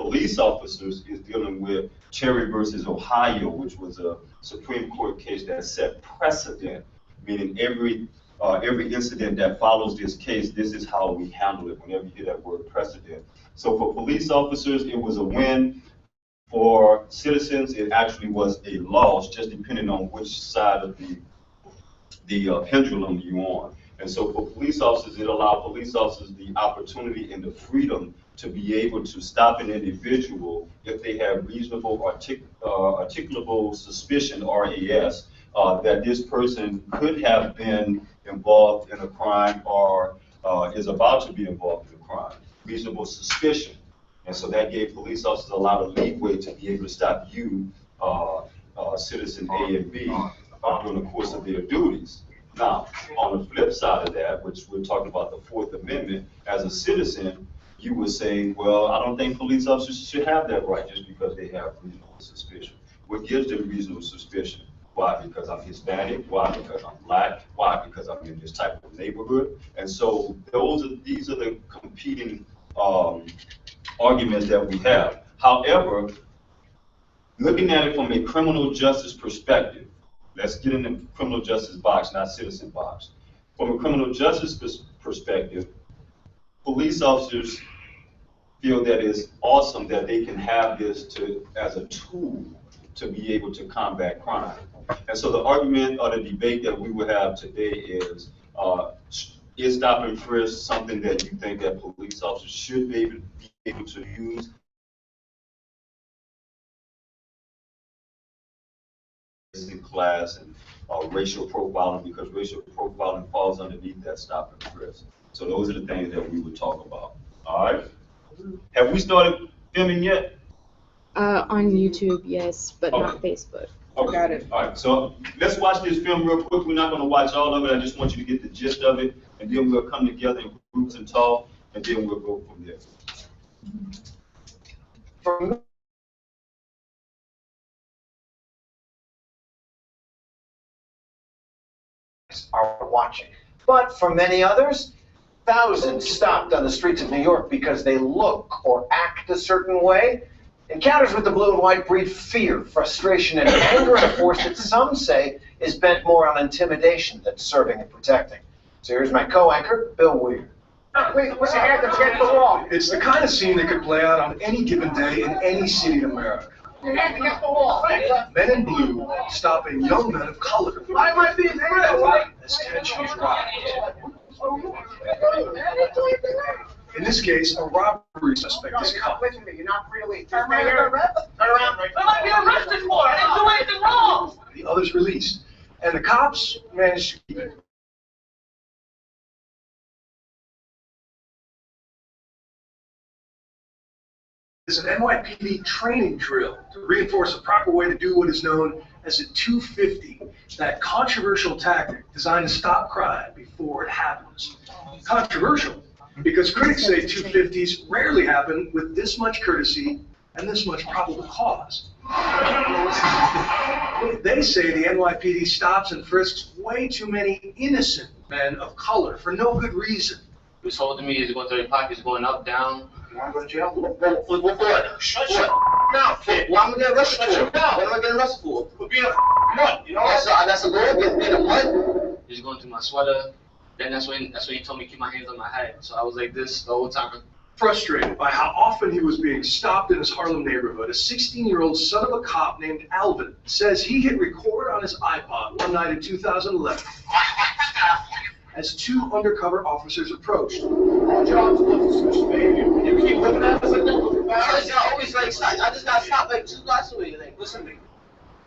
police officers is dealing with Cherry versus Ohio, which was a Supreme Court case that set precedent, meaning every incident that follows this case, this is how we handle it whenever you hear that word precedent. So for police officers, it was a win. For citizens, it actually was a loss, just depending on which side of the pendulum you're on. And so for police officers, it allowed police officers the opportunity and the freedom to be able to stop an individual if they have reasonable articulable suspicion, RAS, that this person could have been involved in a crime or is about to be involved in a crime. Reasonable suspicion. And so that gave police officers a lot of leeway to be able to stop you, citizen A and B, during the course of their duties. Now, on the flip side of that, which we're talking about the Fourth Amendment, as a citizen, you would say, well, I don't think police officers should have that right just because they have reasonable suspicion. What gives them reasonable suspicion? Why? Because I'm Hispanic. Why? Because I'm black. Why? Because I'm in this type of neighborhood. And so these are the competing arguments that we have. However, looking at it from a criminal justice perspective, let's get in the criminal justice box, not citizen box. From a criminal justice perspective, police officers feel that it's awesome that they can have this as a tool to be able to combat crime. And so the argument or the debate that we will have today is stop and frisk something that you think that police officers should be able to use? In class and racial profiling, because racial profiling falls underneath that stop and frisk. So those are the things that we would talk about. All right. Have we started filming yet? On YouTube, yes, but not Facebook. Okay. Got it. All right. So let's watch this film real quick. We're not going to watch all of it. I just want you to get the gist of it, and then we'll come together in groups and talk, and then we'll go from there. Are watching. But for many others, thousands stopped on the streets of New York because they look or act a certain way. Encounters with the blue and white breed fear, frustration, and anger in a force that some say is bent more on intimidation than serving and protecting. So here's my co-anchor, Bill Weir. Wait, what's your hand that's against the wall? It's the kind of scene that could play out on any given day in any city in America. Your hand against the wall. Men in blue stopping young men of color. I might be right? As tensions rise. In this case, a robbery suspect is caught. Listen to me, you're not free to leave. Turn around. What am I being arrested for? I didn't do anything wrong. The others released, and the cops managed to keep it. It's an NYPD training drill to reinforce a proper way to do what is known as a 250, that controversial tactic designed to stop crime before it happens. Controversial because critics say 250s rarely happen with this much courtesy and this much probable cause. They say the NYPD stops and frisks way too many innocent men of color for no good reason. He was holding me, he's going through your pockets, going up, down. You want to go to jail? What? Shut your mouth, kid. Why am I getting arrested for? What am I getting arrested for? For being a what? You know that's a good being a what? He's going through my sweater. Then that's when he told me to keep my hands on my head. So I was like this the whole time. Frustrated by how often he was being stopped in his Harlem neighborhood, a 16-year-old son of a cop named Alvin says he hit record on his iPod one night in 2011 as two undercover officers approached. All jobs officers, baby. You keep looking at us like that. I always like I just got stopped like 2 blocks away. Like, Listen to me.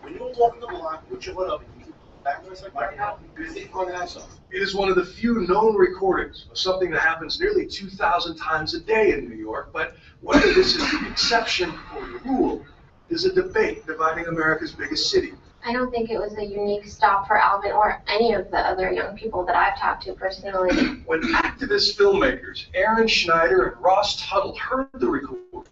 When you're walking the block with your hood up, you keep back to us like that. You're going to have something. It is one of the few known recordings of something that happens nearly 2,000 times a day in New York, but whether this is the exception or the rule is a debate dividing America's biggest city. I don't think it was a unique stop for Alvin or any of the other young people that I've talked to personally. When activist filmmakers Aaron Schneider and Ross Tuttle heard the recording,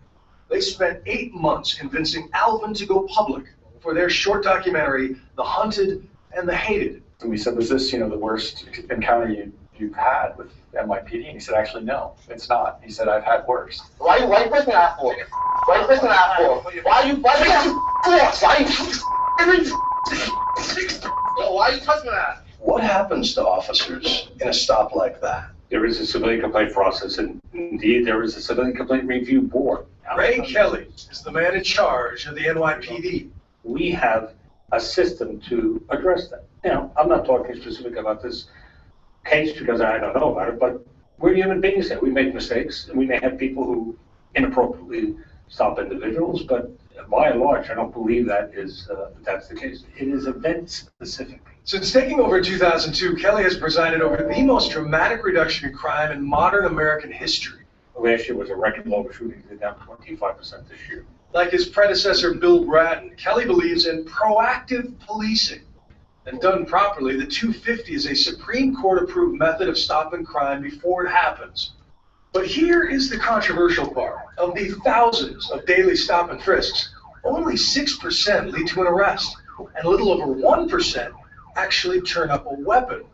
they spent 8 months convincing Alvin to go public for their short documentary, The Hunted and the Hated. And we said, was this, the worst encounter you've had with NYPD? And he said, actually, no, it's not. He said, I've had worse. Why you pressing me out for? Why you pissing out for? Why you touching that? What happens to officers in a stop like that? There is a civilian complaint process, and indeed, there is a civilian complaint review board. Ray Kelly is the man in charge of the NYPD. We have a system to address that. Now, I'm not talking specific about this case because I don't know about it, but we're human beings here. We make mistakes, and we may have people who inappropriately stop individuals, but by and large, I don't believe that is that's the case. It is event specific. Since taking over in 2002, Kelly has presided over the most dramatic reduction in crime in modern American history. Last year was a record low shooting, down 25% this year. Like his predecessor, Bill Bratton, Kelly believes in proactive policing. And done properly, the 250 is a Supreme Court-approved method of stopping crime before it happens. But here is the controversial part. Of the thousands of daily stop and frisks, only 6% lead to an arrest, and a little over 1% actually turn up a weapon.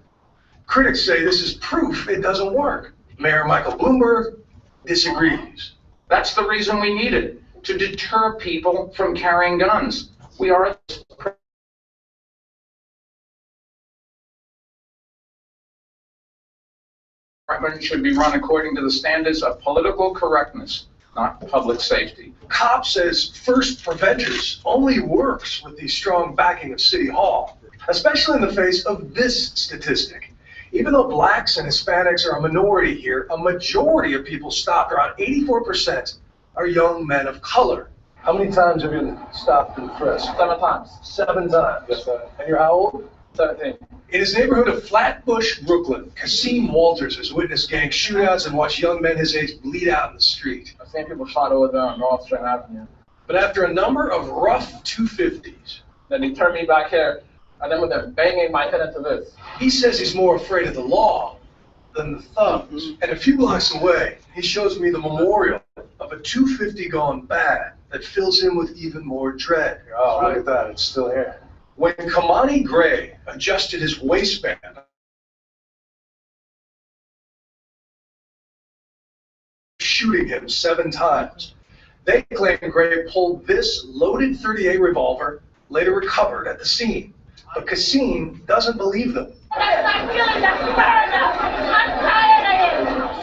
Critics say this is proof it doesn't work. Mayor Michael Bloomberg disagrees. That's the reason we need it, to deter people from carrying guns. We are department should be run according to the standards of political correctness, not public safety. COP says first preventers only works with the strong backing of City Hall, especially in the face of this statistic. Even though blacks and Hispanics are a minority here, a majority of people stopped, around 84%, are young men of color. How many times have you stopped and frisked? 7 times. 7 times. Yes, sir. And you're how old? 17. In his neighborhood of Flatbush, Brooklyn, Kasim Walters has witnessed gang shootouts and watched young men his age bleed out in the street. I've seen people shot over there on North Strand Avenue. But after a number of rough 250s, Then they turned me back here, and then with them banging my head into this. he says he's more afraid of the law than the thugs. And a few blocks away, he shows me the memorial of a 250 gone bad that fills him with even more dread. Oh, look at that. It's still here. When Kamani Gray adjusted his waistband, shooting him 7 times, they claim Gray pulled this loaded .38 revolver, later recovered at the scene. But Kasim doesn't believe them.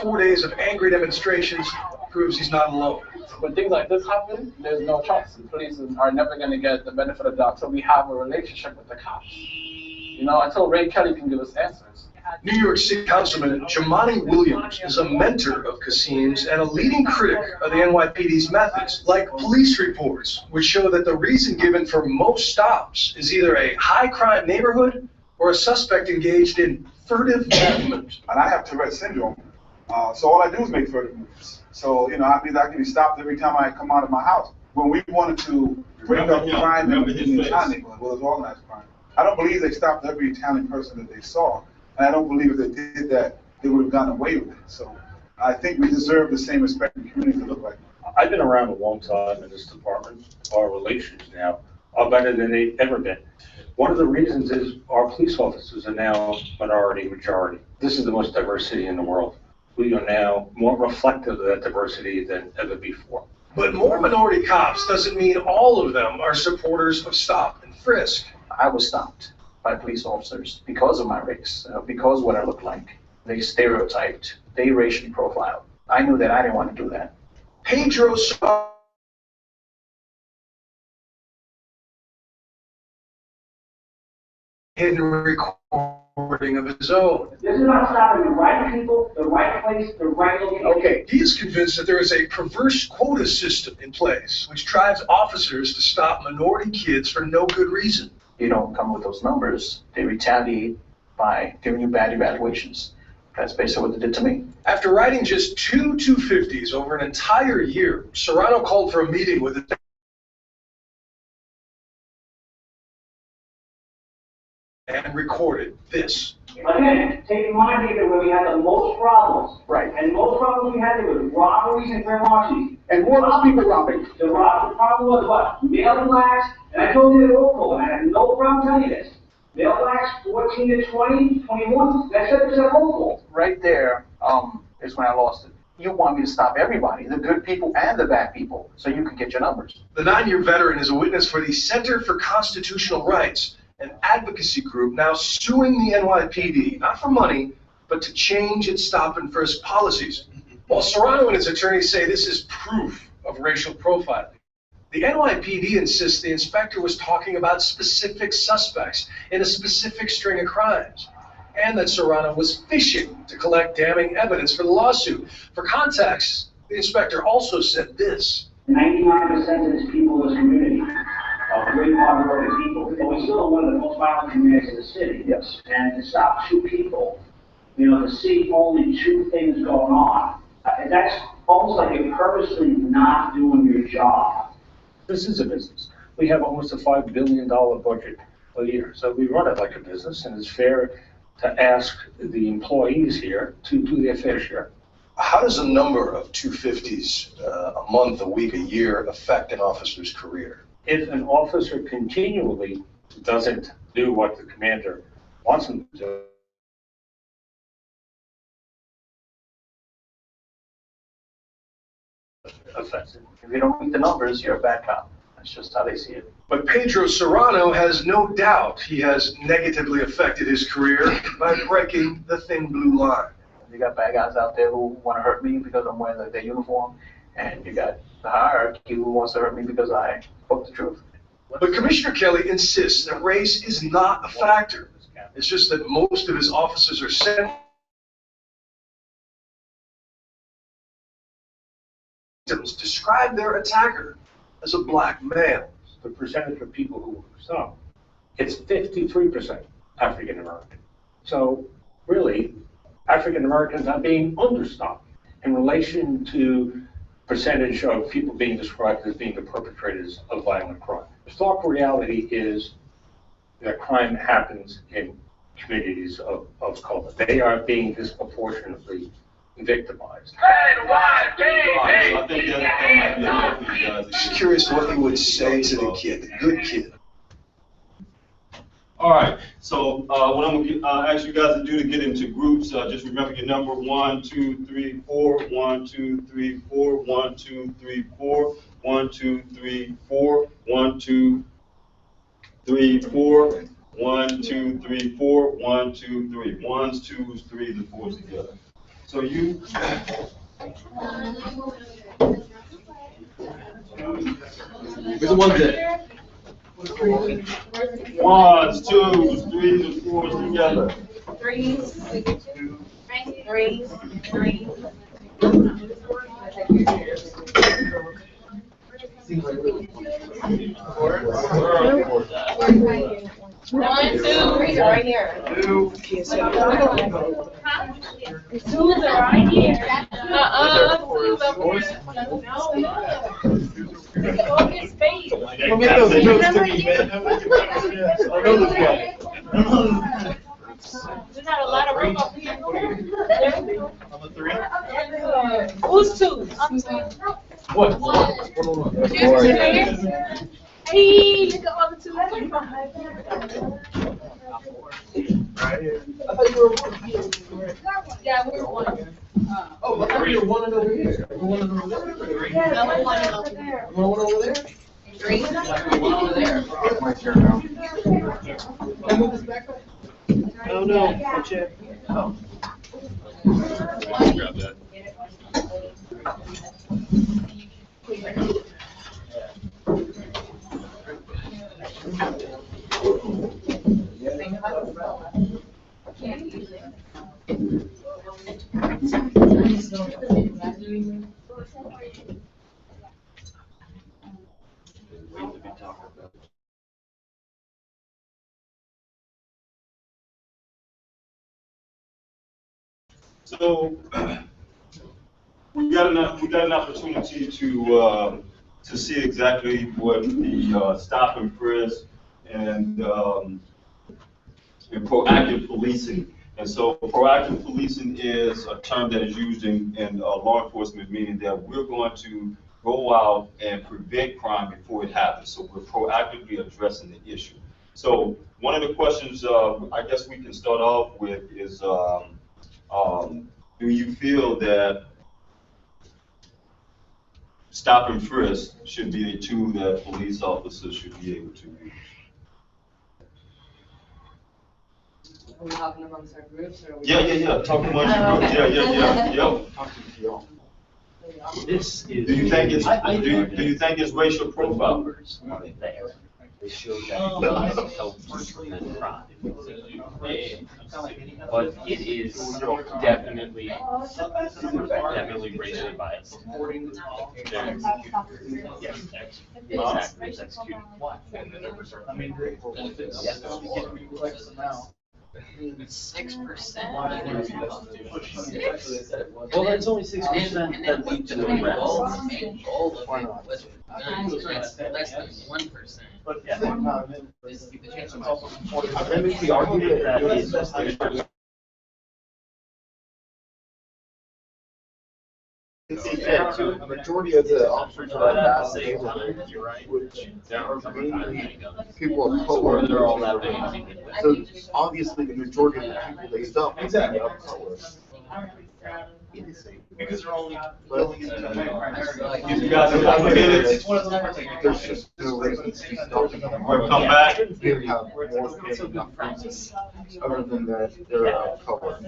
4 days of angry demonstrations proves he's not alone. When things like this happen, there's no choice. The police are never going to get the benefit of the doubt until we have a relationship with the cops. You know, until Ray Kelly can give us answers. New York City Councilman Jamani Williams is a mentor of Kasim's and a leading critic of the NYPD's methods, like police reports, which show that the reason given for most stops is either a high-crime neighborhood or a suspect engaged in furtive movement. And I have Tourette syndrome, so all I do is make furtive moves. So, you know, I mean, I can be stopped every time I come out of my house. When we wanted to break up crime in the entire neighborhood, well, it's organized crime. I don't believe they stopped every Italian person that they saw, and I don't believe if they did that, they would have gotten away with it. So I think we deserve the same respect in the community that look like that. I've been around a long time in this department. Our relations now are better than they've ever been. One of the reasons is our police officers are now minority majority. This is the most diverse city in the world. We are now more reflective of that diversity than ever before. But more minority cops doesn't mean all of them are supporters of stop and frisk. I was stopped by police officers because of my race, because of what I look like. They stereotyped, they racially profiled. I knew that I didn't want to do that. Pedro saw hidden recording of his own. This is about stopping the right people, the right place, the right location. Okay, he is convinced that there is a perverse quota system in place which drives officers to stop minority kids for no good reason. You don't come with those numbers, they retaliate by giving you bad evaluations. That's basically what they did to me. After riding just 2 250s over an entire year, Serrano called for a meeting with the and recorded this. Again, taking my neighborhood where we had the most problems. Right. And most problems we had there was robberies and grand larcenies. And who are those people robbing? The problem was what? Male blacks, and I told you the roll call, and I had no problem telling you this. Male blacks 14 to 20, 21, that's 7% roll call. Right there is when I lost it. You want me to stop everybody, the good people and the bad people, so you can get your numbers. The 9-year veteran is a witness for the Center for Constitutional Rights, an advocacy group now suing the NYPD, not for money, but to change its stop and frisk policies. While Serrano and his attorneys say this is proof of racial profiling, the NYPD insists the inspector was talking about specific suspects in a specific string of crimes, and that Serrano was fishing to collect damning evidence for the lawsuit. For context, the inspector also said this. 99% of these people in this community are great hard-working people, but we still have one of the most violent communities in the city. Yes. And to stop 2 people, to see only 2 things going on, that's almost like you're purposely not doing your job. This is a business. We have almost a $5 billion budget a year. So we run it like a business, and it's fair to ask the employees here to do their fair share. How does a number of 250s a month, a week, a year affect an officer's career? If an officer continually doesn't do what the commander wants him to do, affects it. If you don't meet the numbers, you're a bad cop. That's just how they see it. But Pedro Serrano has no doubt he has negatively affected his career by breaking the thin blue line. You got bad guys out there who want to hurt me because I'm wearing their uniform, and you got the hierarchy who wants to hurt me because I spoke the truth. But Commissioner Kelly insists that race is not a factor. It's just that most of his officers are sent describe their attacker as a black male. the percentage of people who stop, it's 53% African American. So really, African Americans are being understopped in relation to percentage of people being described as being the perpetrators of violent crime. The stark reality is that crime happens in communities of color. They are being disproportionately victimized. I think that might be enough for you guys. Just curious what you would say to the kid, the good kid. All right, so what I'm going to ask you guys to do to get into groups, just remember your number 1, 2, 3, 4, 1, 2, 3, 4, 1, 2, 3, 4, 1, 2, 3, 4, 1, 2, 3, 4, 1, 2, 3, 4, 1, 2, 3. 1s, 2s, 3s, and 4s together. So you. Where's the one there? 1s, 2s, 3s, and 4s together. 3s, 3s. One, 2, 3 are right here. 2s are right here. 2s are space. Don't make those jokes to me, man. I know this guy. There's not a lot of room up here. I'm a 3. Who's 2s? What? Hey, look at all the 2s. Yeah, we were 1. Oh, I thought you were one over here. One over there. Yeah, one over there. One over there. 3. One over there. My turn now. Can I move this back up? Oh, no. Watch it. Grab that. So we got an opportunity to see exactly what the stop and frisk and proactive policing. And so proactive policing is a term that is used in law enforcement, meaning that we're going to go out and prevent crime before it happens. So we're proactively addressing the issue. So one of the questions I guess we can start off with is, do you feel that stop and frisk should be a tool that police officers should be able to use. Are we talking amongst our groups or? Yeah. Talk amongst your groups. Yeah. This is. Do you think it's, do you think it's racial profile? There. They show that it does help to prevent crime. But it is definitely racially biased. There's, yes, exactly, it's executed. Yes. 6%. Well, that's only 6% that lead to arrest. That's less than 1%. But yeah. I make the argument that is A majority of the officers are in that neighborhood, which are mainly people of color. They're all that big. So obviously the majority of the people they stop are of color. Because they're only going You guys have 5 minutes. There's just no reason to stop them. We'll come back. They have more than enough reasons, other than that they're of color.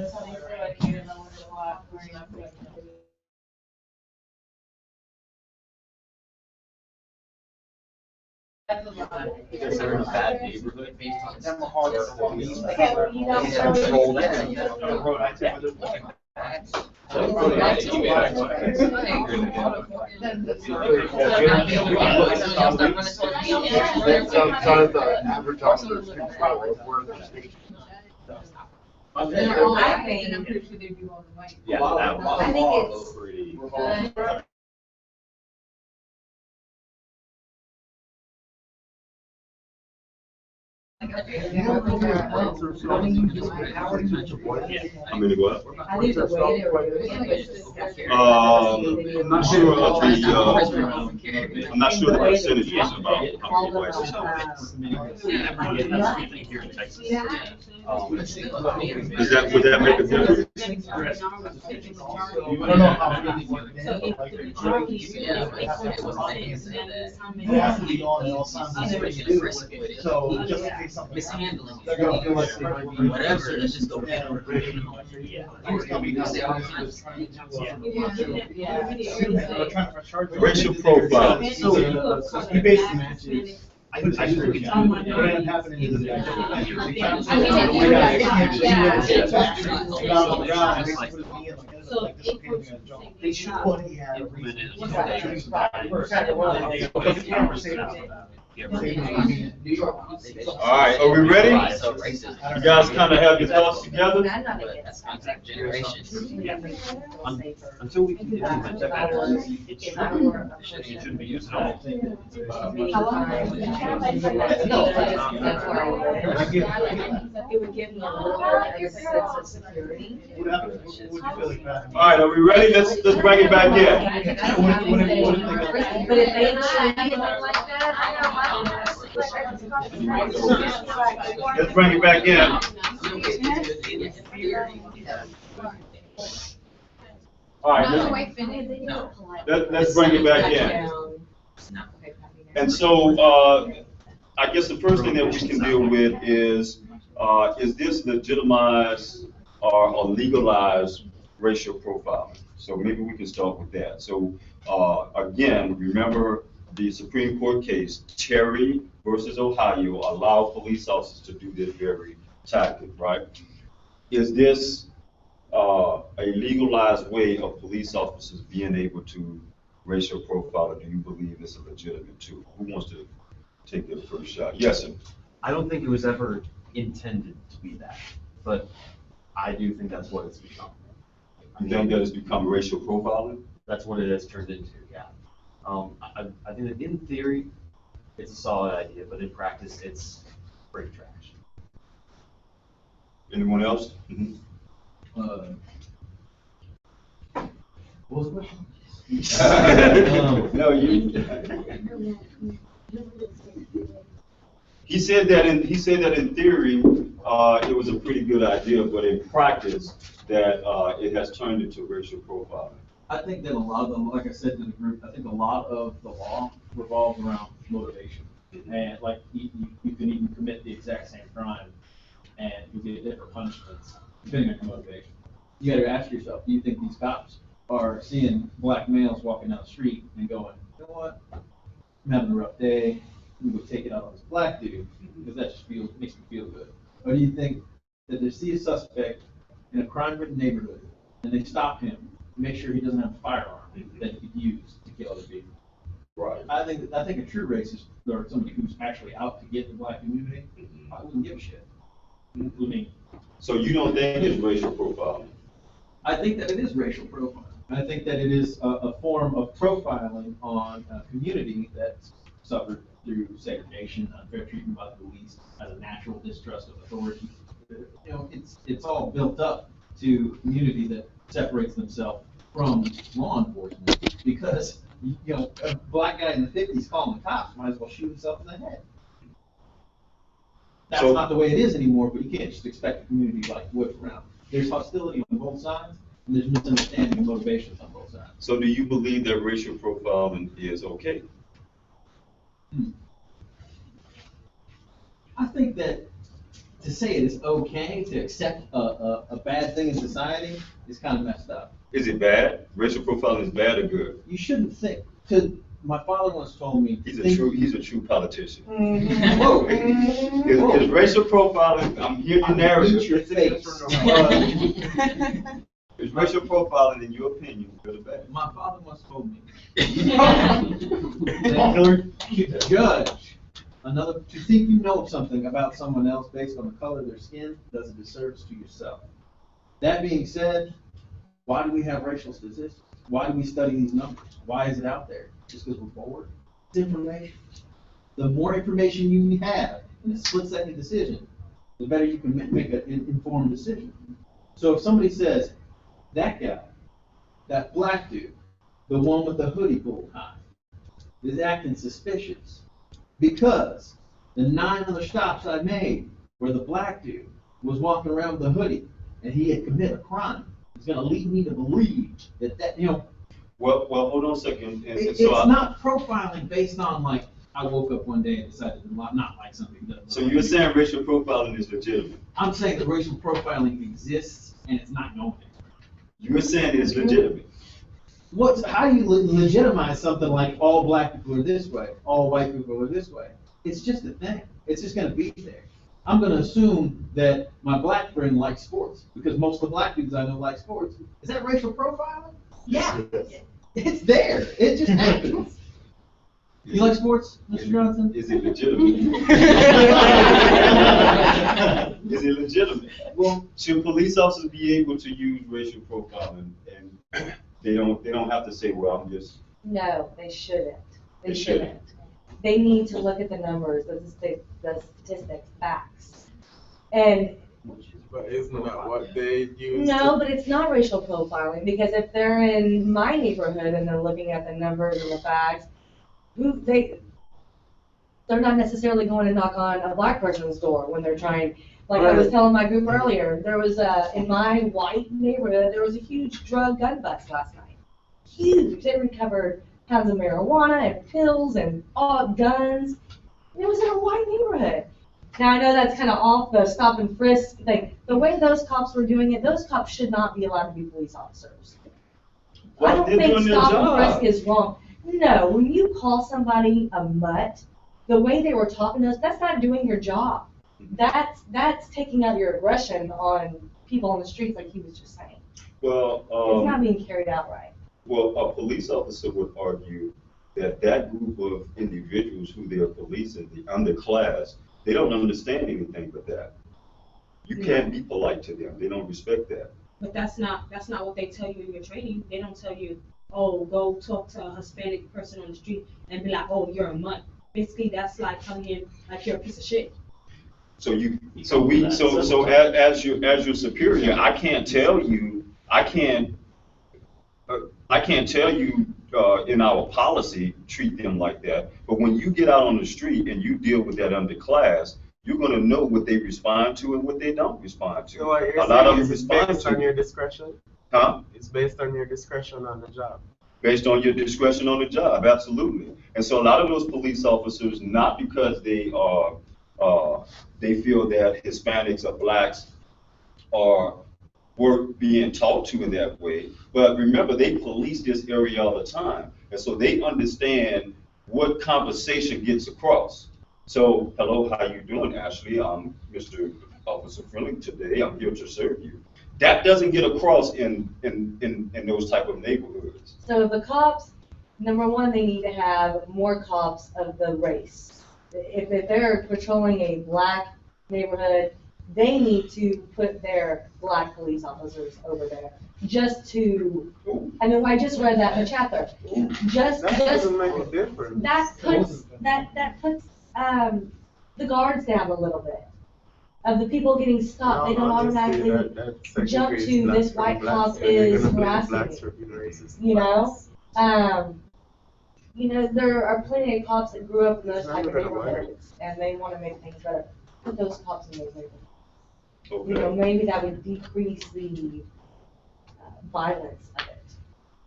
Because they're in a bad neighborhood. That's outside the average officer's control of where they're stationed. Yeah, that was pretty. I'm gonna go up. I'm not sure of the, I'm not sure the percentages about how many white Does that, would that make a difference? I don't know how many. They have to be on at all times. So just in case something. Mishandling. They're gonna feel like they might be. Whatever, let's just go. Racial profile. So he basically. I what ended up happening is they should what he had. All right, are we ready? You guys kind of have your thoughts together? Until we can implement that, it shouldn't be used at all. It would give me a little bit of sense of security. All right, are we ready? Let's bring it back in. But if they like that, I know. Let's bring it back in. All right, let's bring it back in. And so, I guess the first thing that we can deal with is this legitimized or legalized racial profiling? So maybe we can start with that. So again, remember the Supreme Court case, Terry versus Ohio, allowed police officers to do this very tactic, right? Is this a legalized way of police officers being able to racial profile, or do you believe it's a legitimate tool? Who wants to take the first shot? Yes, sir. I don't think it was ever intended to be that, but I do think that's what it's become. You think that it's become racial profiling? That's what it has turned into, yeah. I think that in theory, it's a solid idea, but in practice, it's straight trash. Anyone else? Mm-hmm. What was the question? No, you. He said that in theory, it was a pretty good idea, but in practice, that it has turned into racial profiling. I think that a lot of them, like I said to the group, I think a lot of the law revolves around motivation. And like you can even commit the exact same crime and you get different punishments depending on your motivation. You gotta ask yourself, do you think these cops are seeing black males walking down the street and going, you know what, I'm having a rough day, I'm gonna go take it out on this black dude because that just makes me feel good? Or do you think that they see a suspect in a crime-ridden neighborhood and they stop him, make sure he doesn't have a firearm that he could use to kill other people? Right. I think a true racist, or somebody who's actually out to get the black community, I wouldn't give a shit. I mean, So you don't think it's racial profiling? I think that it is racial profiling. I think that it is a form of profiling on a community that's suffered through segregation, unfair treatment by the police, has a natural distrust of authority. You know, it's all built up to a community that separates themselves from law enforcement because, you know, a black guy in the 50s calling the cops might as well shoot himself in the head. That's not the way it is anymore, but you can't just expect a community like whip around. There's hostility on both sides, and there's misunderstanding and motivations on both sides. So do you believe that racial profiling is okay? I think that to say it is okay to accept a bad thing in society is kind of messed up. Is it bad? Racial profiling is bad or good? You shouldn't think. My father once told me. He's a true politician. Whoa. Is racial profiling? I'm hearing the narrative. Eat your face. Is racial profiling, in your opinion, good or bad? My father once told me that to judge to think you know something about someone else based on the color of their skin does a disservice to yourself. That being said, why do we have racial statistics? Why do we study these numbers? Why is it out there? Just because we're bored? It's information. The more information you have in a split-second decision, the better you can make an informed decision. So if somebody says, that guy, that black dude, the one with the hoodie pulled high, is acting suspicious because the 9 other stops I made where the black dude was walking around with a hoodie and he had committed a crime, it's going to lead me to believe that you know. Well, hold on a second. It's not profiling based on like I woke up one day and decided to not like something. So you're saying racial profiling is legitimate? I'm saying that racial profiling exists and it's not going anywhere. You're saying it's legitimate? How do you legitimize something like all black people are this way, all white people are this way? It's just a thing. It's just going to be there. I'm going to assume that my black friend likes sports because most of the black dudes I know like sports. Is that racial profiling? Yeah. It's there. It just happens. You like sports, Mr. Johnson? Is it legitimate? Is it legitimate? Well, should police officers be able to use racial profiling and they don't have to say, well, I'm just... No, they shouldn't. They shouldn't. They need to look at the numbers, the statistics, facts. And but isn't that what they use? no, but it's not racial profiling because if they're in my neighborhood and they're looking at the numbers and the facts, they're not necessarily going to knock on a black person's door when they're trying. Like I was telling my group earlier, there was in my white neighborhood, there was a huge drug gun bust last night. Huge. They recovered pounds of marijuana and pills and all guns. It was in a white neighborhood. Now I know that's kind of off the stop and frisk thing. The way those cops were doing it, those cops should not be allowed to be police officers. I don't think stop and frisk is wrong. No, when you call somebody a mutt, the way they were talking to us, that's not doing your job. That's taking out your aggression on people on the streets, like he was just saying. Well, it's not being carried out right. Well, a police officer would argue that group of individuals who they are policing, the underclass, they don't understand anything but that. You can't be polite to them. They don't respect that. But that's not what they tell you in your training. They don't tell you, oh, go talk to a Hispanic person on the street and be like, oh, you're a mutt. Basically, that's like telling him like you're a piece of shit. So as your superior, I can't tell you in our policy treat them like that. But when you get out on the street and you deal with that underclass, you're going to know what they respond to and what they don't respond to. So what you're a lot of them is respond based to on your discretion. Huh? It's based on your discretion on the job. Based on your discretion on the job, absolutely. And so a lot of those police officers, not because they are, they feel that Hispanics or blacks are were being taught to in that way, but remember they police this area all the time, and so they understand what conversation gets across. So, hello, how you doing, Ashley? I'm Mr. Officer Friendly today. I'm here to serve you. That doesn't get across in those type of neighborhoods. So the cops, number one, they need to have more cops of the race. If they're patrolling a black neighborhood, they need to put their black police officers over there. Just to, I mean, I just read that in the chapter. That doesn't make a difference. That puts the guards down a little bit. Of the people getting stopped, they don't automatically jump to this white cop is harassing me. You know, there are plenty of cops that grew up in those type of neighborhoods, and they want to make things better. Put those cops in those neighborhoods. Okay. You know, maybe that would decrease the violence of it.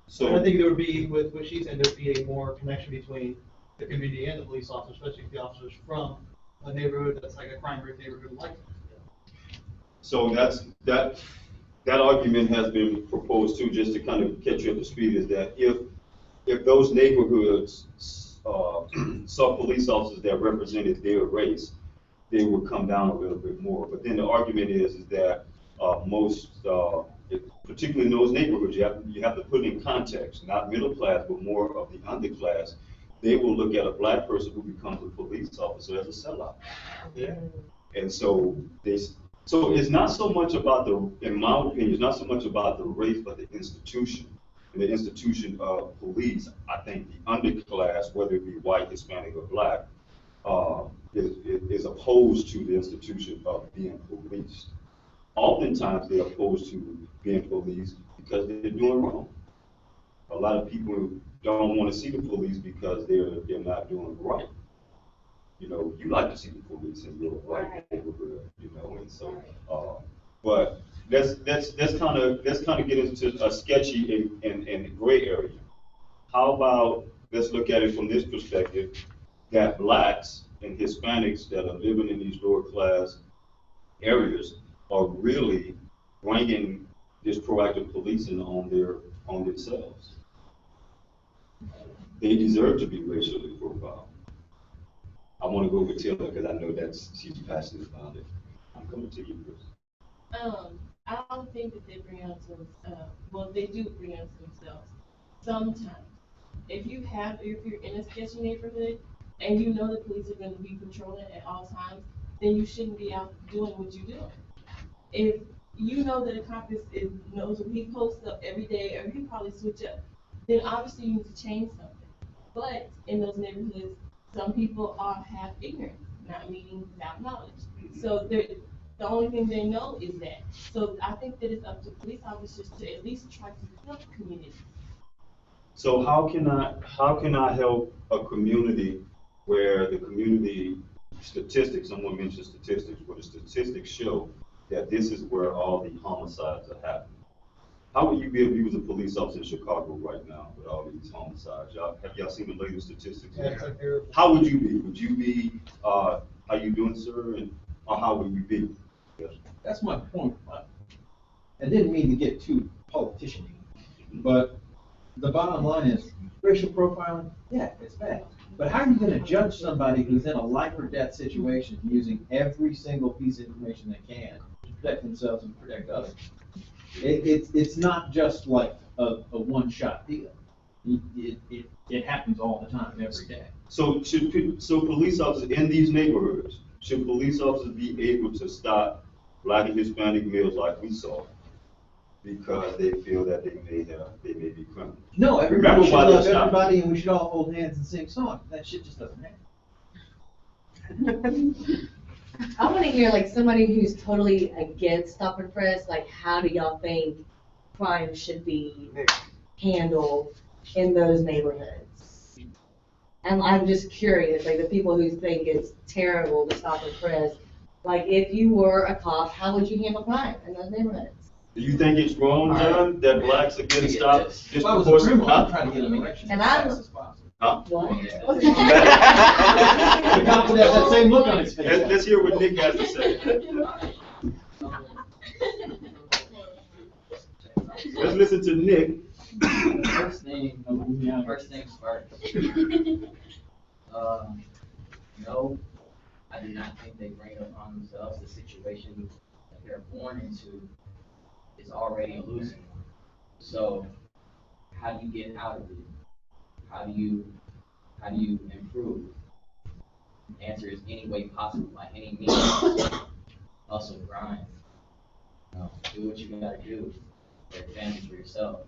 So I think there would be, with what she's saying, there'd be a more connection between the community and the police officers, especially if the officers from a neighborhood that's like a crime-rich neighborhood like that. So that argument has been proposed too, just to kind of catch you up to speed, is that if those neighborhoods saw police officers that represented their race, they would come down a little bit more. But then the argument is that most, particularly in those neighborhoods, you have to put in context, not middle class, but more of the underclass. They will look at a black person who becomes a police officer as a sellout. Yeah. And so so it's not so much about in my opinion, it's not so much about the race, but the institution. And the institution of police, I think the underclass, whether it be white, Hispanic, or black, is opposed to the institution of being policed. Oftentimes they're opposed to being policed because they're doing wrong. A lot of people don't want to see the police because they're not doing right. You know, you like to see the police in your white neighborhood, you know, and so, but let's kind of get into a sketchy and gray area. How about, let's look at it from this perspective, that blacks and Hispanics that are living in these lower class areas are really bringing this proactive policing on themselves. They deserve to be racially profiled. I want to go with Taylor because I know she's passionate about it. I'm coming to you, Chris. I don't think that they bring out well, they do bring out themselves sometimes. If you're in a sketchy neighborhood and you know the police are going to be patrolling at all times, then you shouldn't be out doing what you're doing. If you know that a cop knows when he posts up every day, or he probably switch up, then obviously you need to change something. But in those neighborhoods, some people have ignorance, not meaning without knowledge. So the only thing they know is that. So I think that it's up to police officers to at least try to help the community. So how can I help a community where the community statistics, someone mentioned statistics, where the statistics show that this is where all the homicides are happening? How would you be if you was a police officer in Chicago right now with all these homicides? Have y'all seen the latest statistics? Yeah. How would you be? Would you be, how you doing, sir? Or how would you be? Yes. That's my point. I didn't mean to get too politician-y, but the bottom line is racial profiling, yeah, it's bad. But how are you gonna judge somebody who's in a life or death situation using every single piece of information they can to protect themselves and protect others? It's not just like a one-shot deal. It happens all the time, every day. So police officers in these neighborhoods, should police officers be able to stop black and Hispanic males like we saw because they feel that they may be criminals? No, everybody should love everybody, and we should all hold hands and sing songs. That shit just doesn't happen. I want to hear like somebody who's totally against stop and frisk. Like, how do y'all think crime should be handled in those neighborhoods? And I'm just curious, like the people who think it's terrible to stop and frisk. Like, if you were a cop, how would you handle crime in those neighborhoods? Do you think it's wrong, John, that blacks are getting stopped If I was a criminal, I'd disproportionately? try to get an erection And as I- fast as possible. Huh? What? The cop would have that same look on his face. Let's hear what Nick has to say. Let's listen to Nick. First things first. No, I do not think they bring it upon themselves. The situation that they're born into is already a losing one. So, how do you get out of it? How do you improve? The answer is any way possible, by any means. Hustle, grind. Do what you gotta do for advantage for yourself.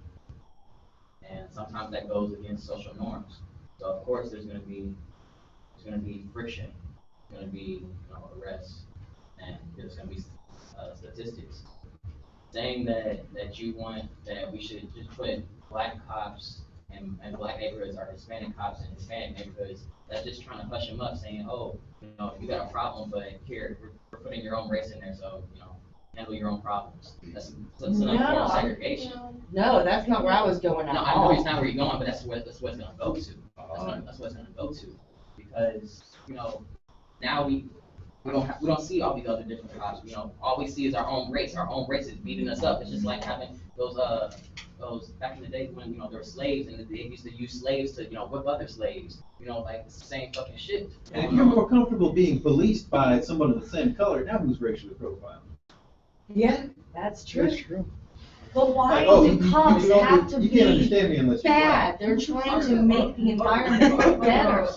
And sometimes that goes against social norms. So of course there's gonna be friction, there's gonna be arrests, and there's gonna be statistics. Saying that we should just put black cops and black neighborhoods or Hispanic cops in Hispanic neighborhoods, that's just trying to hush them up, saying, oh, you got a problem, but here, we're putting your own race in there, so, handle your own problems. That's another form of segregation. No, that's not where I was going at No, I all. know it's not where you're going, but that's what it's gonna go to. That's what it's gonna go to. Because, now we don't see all these other different cops. All we see is our own race. Our own race is beating us up. It's just like having those back in the day when there were slaves and they used to use slaves to whip other slaves. Like it's the same fucking shit. And if you're more comfortable being policed by someone of the same color, now who's racially profiled? Yeah, that's true. That's true. But why Oh, do cops have to you can't be understand me unless you're bad? They're trying to make the environment better.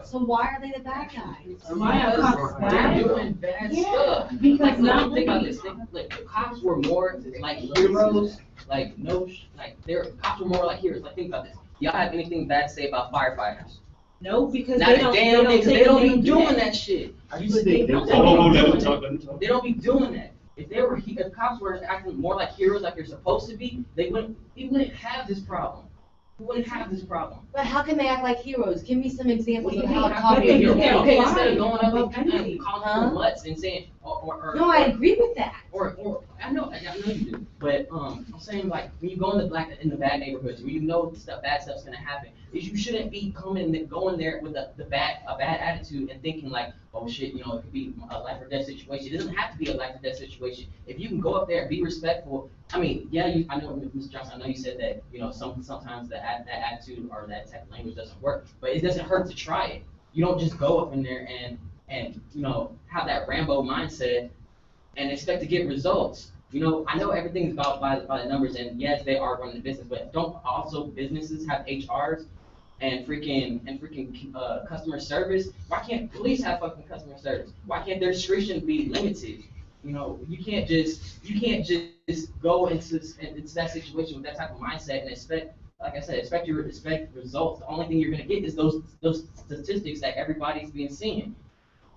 So why are they the bad guys? Why are cops They're bad? doing bad Yeah, stuff. because Like, now think about this. Like, the cops were more like heroes. Cops were more like heroes. Like, think about this. Y'all have anything bad to say about firefighters? No, because Not they a don't. damn thing, 'cause they don't be doing that. that shit. Let him talk. They don't be doing that. If cops were acting more like heroes, like they're supposed to be, we wouldn't have this problem. We wouldn't have this problem. But how can they act like heroes? Give me some examples What of do you how mean? a How cop can they be a can hero? be. Okay, instead of going up and calling people mutts and saying, No, I agree with that. or I know you do, but I'm saying, like, when you go in the bad neighborhoods where bad stuff's gonna happen, is you shouldn't be going there with a bad attitude and thinking like, oh shit, it could be a life or death situation. It doesn't have to be a life or death situation. If you can go up there and be respectful, I mean, yeah, I know, Mr. Johnson, I know you said that, sometimes that attitude or that type of language doesn't work, but it doesn't hurt to try it. You don't just go up in there and have that Rambo mindset and expect to get results. I know everything's about by the numbers, and yes, they are running the business, but don't also businesses have HRs and freaking customer service? Why can't police have fucking customer service? Why can't their discretion be limited? You can't just go into that situation with that type of mindset and expect, like I said, expect results. The only thing you're gonna get is those statistics that everybody's been seeing.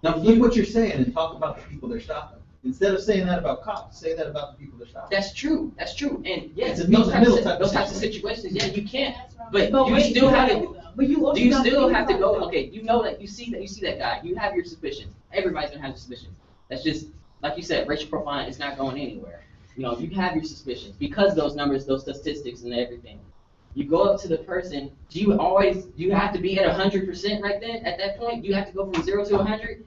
Now flip what you're saying and talk about the people they're stopping. Instead of saying that about cops, say that about the people they're stopping. That's true. And yes, It's a middle type those of types of situations, yeah, you can't. But But you wait, still have to. But you also Do you gotta still think have to about go? it. Okay, that you see that guy. You have your suspicions. Everybody's gonna have suspicions. That's just like you said. Racial profiling is not going anywhere. You have your suspicions because those numbers, those statistics, and everything. You go up to the person. Do you have to be at 100% right then? At that point, you have to go from 0 to 100.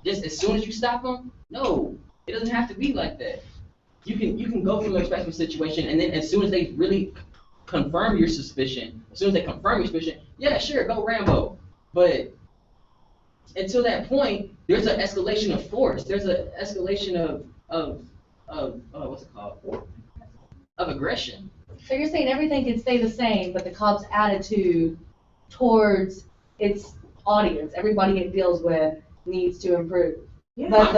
Just as soon as you stop them. No, it doesn't have to be like that. You can go from a respectful situation, and then as soon as they really confirm your suspicion, yeah, sure, go Rambo. But until that point, there's an escalation of force. There's an escalation of what's it called? Of aggression. So you're saying everything can stay the same, but the cop's attitude towards its audience, everybody it deals with, needs to improve. Yeah. But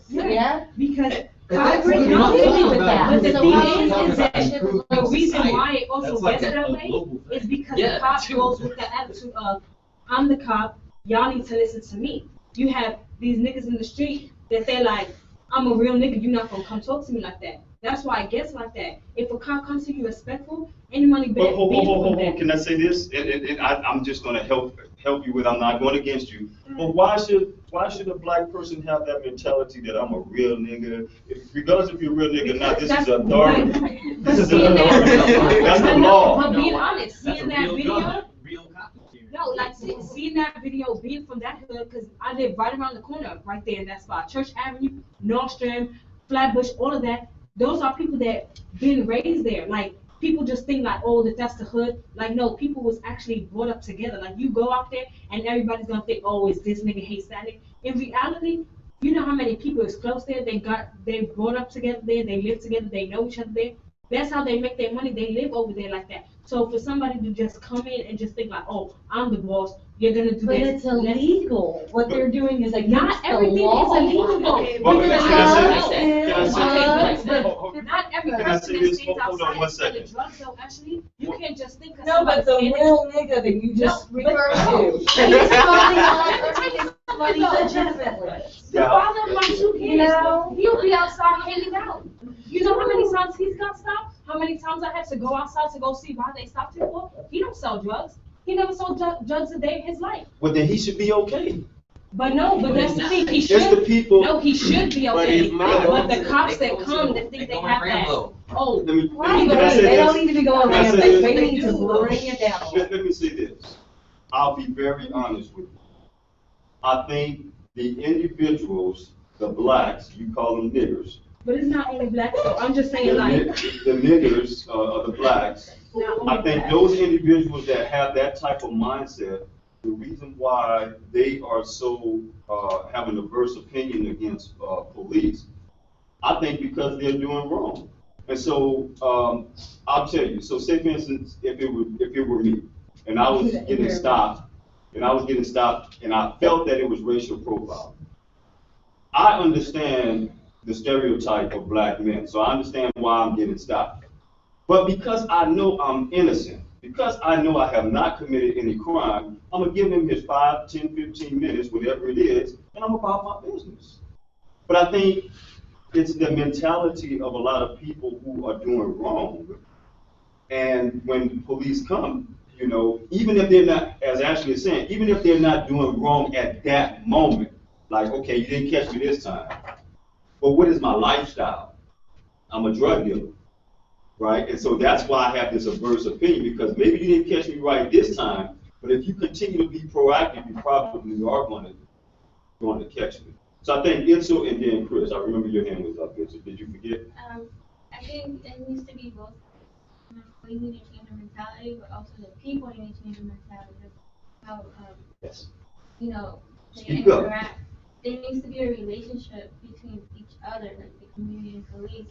Yeah. Because I agree you're not completely talking with about that. But the So thing why is that improvement the reason society? why it also That's like gets a that way global thing. is because Yeah, the cop too. goes with the attitude of, I'm the cop, y'all need to listen to me. You have these niggas in the street that they're like, I'm a real nigga, you're not gonna come talk to me like that. That's why it gets like that. If a cop comes to you respectful, any money back, But hold. Can I say this? And I'm just gonna help you with. I'm not going against you. But why should a black person have that mentality that I'm a real nigga? Regardless if you're a real nigga or not, this is authority. This is authority. That's the law. But being honest, seeing that video, Real cops here. no, like seeing that video, being from that hood, because I live right around the corner, right there in that spot, Church Avenue, Nordstrom, Flatbush, all of that. Those are people that been raised there. Like, people just think like, oh, that's the hood. Like, no, people was actually brought up together. Like, you go out there and everybody's gonna think, oh, it's this nigga hates that nigga. In reality, you know how many people is close there? They brought up together there. They live together. They know each other there. That's how they make their money. They live over there like that. So for somebody to just come in and just think like, oh, I'm the boss, you're gonna do But this. it's illegal. What they're doing is against Not the everything law. is illegal. Okay, but can I say this? Not every Can I person say that this? stays Hold on outside one is selling second. drugs though, actually. You can't just think of No, but the somebody real nigga that you just No, referred but- to, he's probably money legitimately. The father of my two kids, You know? he'll be outside hanging out. You know how many times he's got stopped? How many times I had to go outside to go see why they stopped him for? He don't sell drugs. He never sold drugs a day in his life. Well, then he should be okay. But no, but that's the thing, he It's should. the people. No, he should be But okay. he's not. But the cops that come, that think they have that, oh, Let me, Right, can I say they don't this? need to be going Can I around, say they this? need to bring it down. Let me say this. I'll be very honest with you. I think the individuals, the blacks, you call them niggers. but it's not only black, so I'm just The, saying like. the niggers, the blacks, not only I think black. those individuals that have that type of mindset, the reason why they are so, have an adverse opinion against, police, I think because they're doing wrong. And so, I'll tell you, so say for instance, if it were me, and I was getting stopped, and I felt that it was racial profiling. I understand the stereotype of black men, so I understand why I'm getting stopped. But because I know I'm innocent, because I know I have not committed any crime, I'm gonna give him his 5, 10, 15 minutes, whatever it is, and I'm about my business. But I think it's the mentality of a lot of people who are doing wrong. And when police come, you know, even if they're not, as Ashley is saying, even if they're not doing wrong at that moment, like, okay, you didn't catch me this time, but what is my lifestyle? I'm a drug dealer, right? And so that's why I have this adverse opinion, because maybe you didn't catch me right this time, but if you continue to be proactive, you probably are going to catch me. So I think Itzel and then Chris, I remember your hand was up, Itzel. Did you forget? I think it needs to be both. We need to change the mentality, but also the people need to change the mentality of how, Yes. you know, they Speak up. interact. There needs to be a relationship between each other, like the community and police.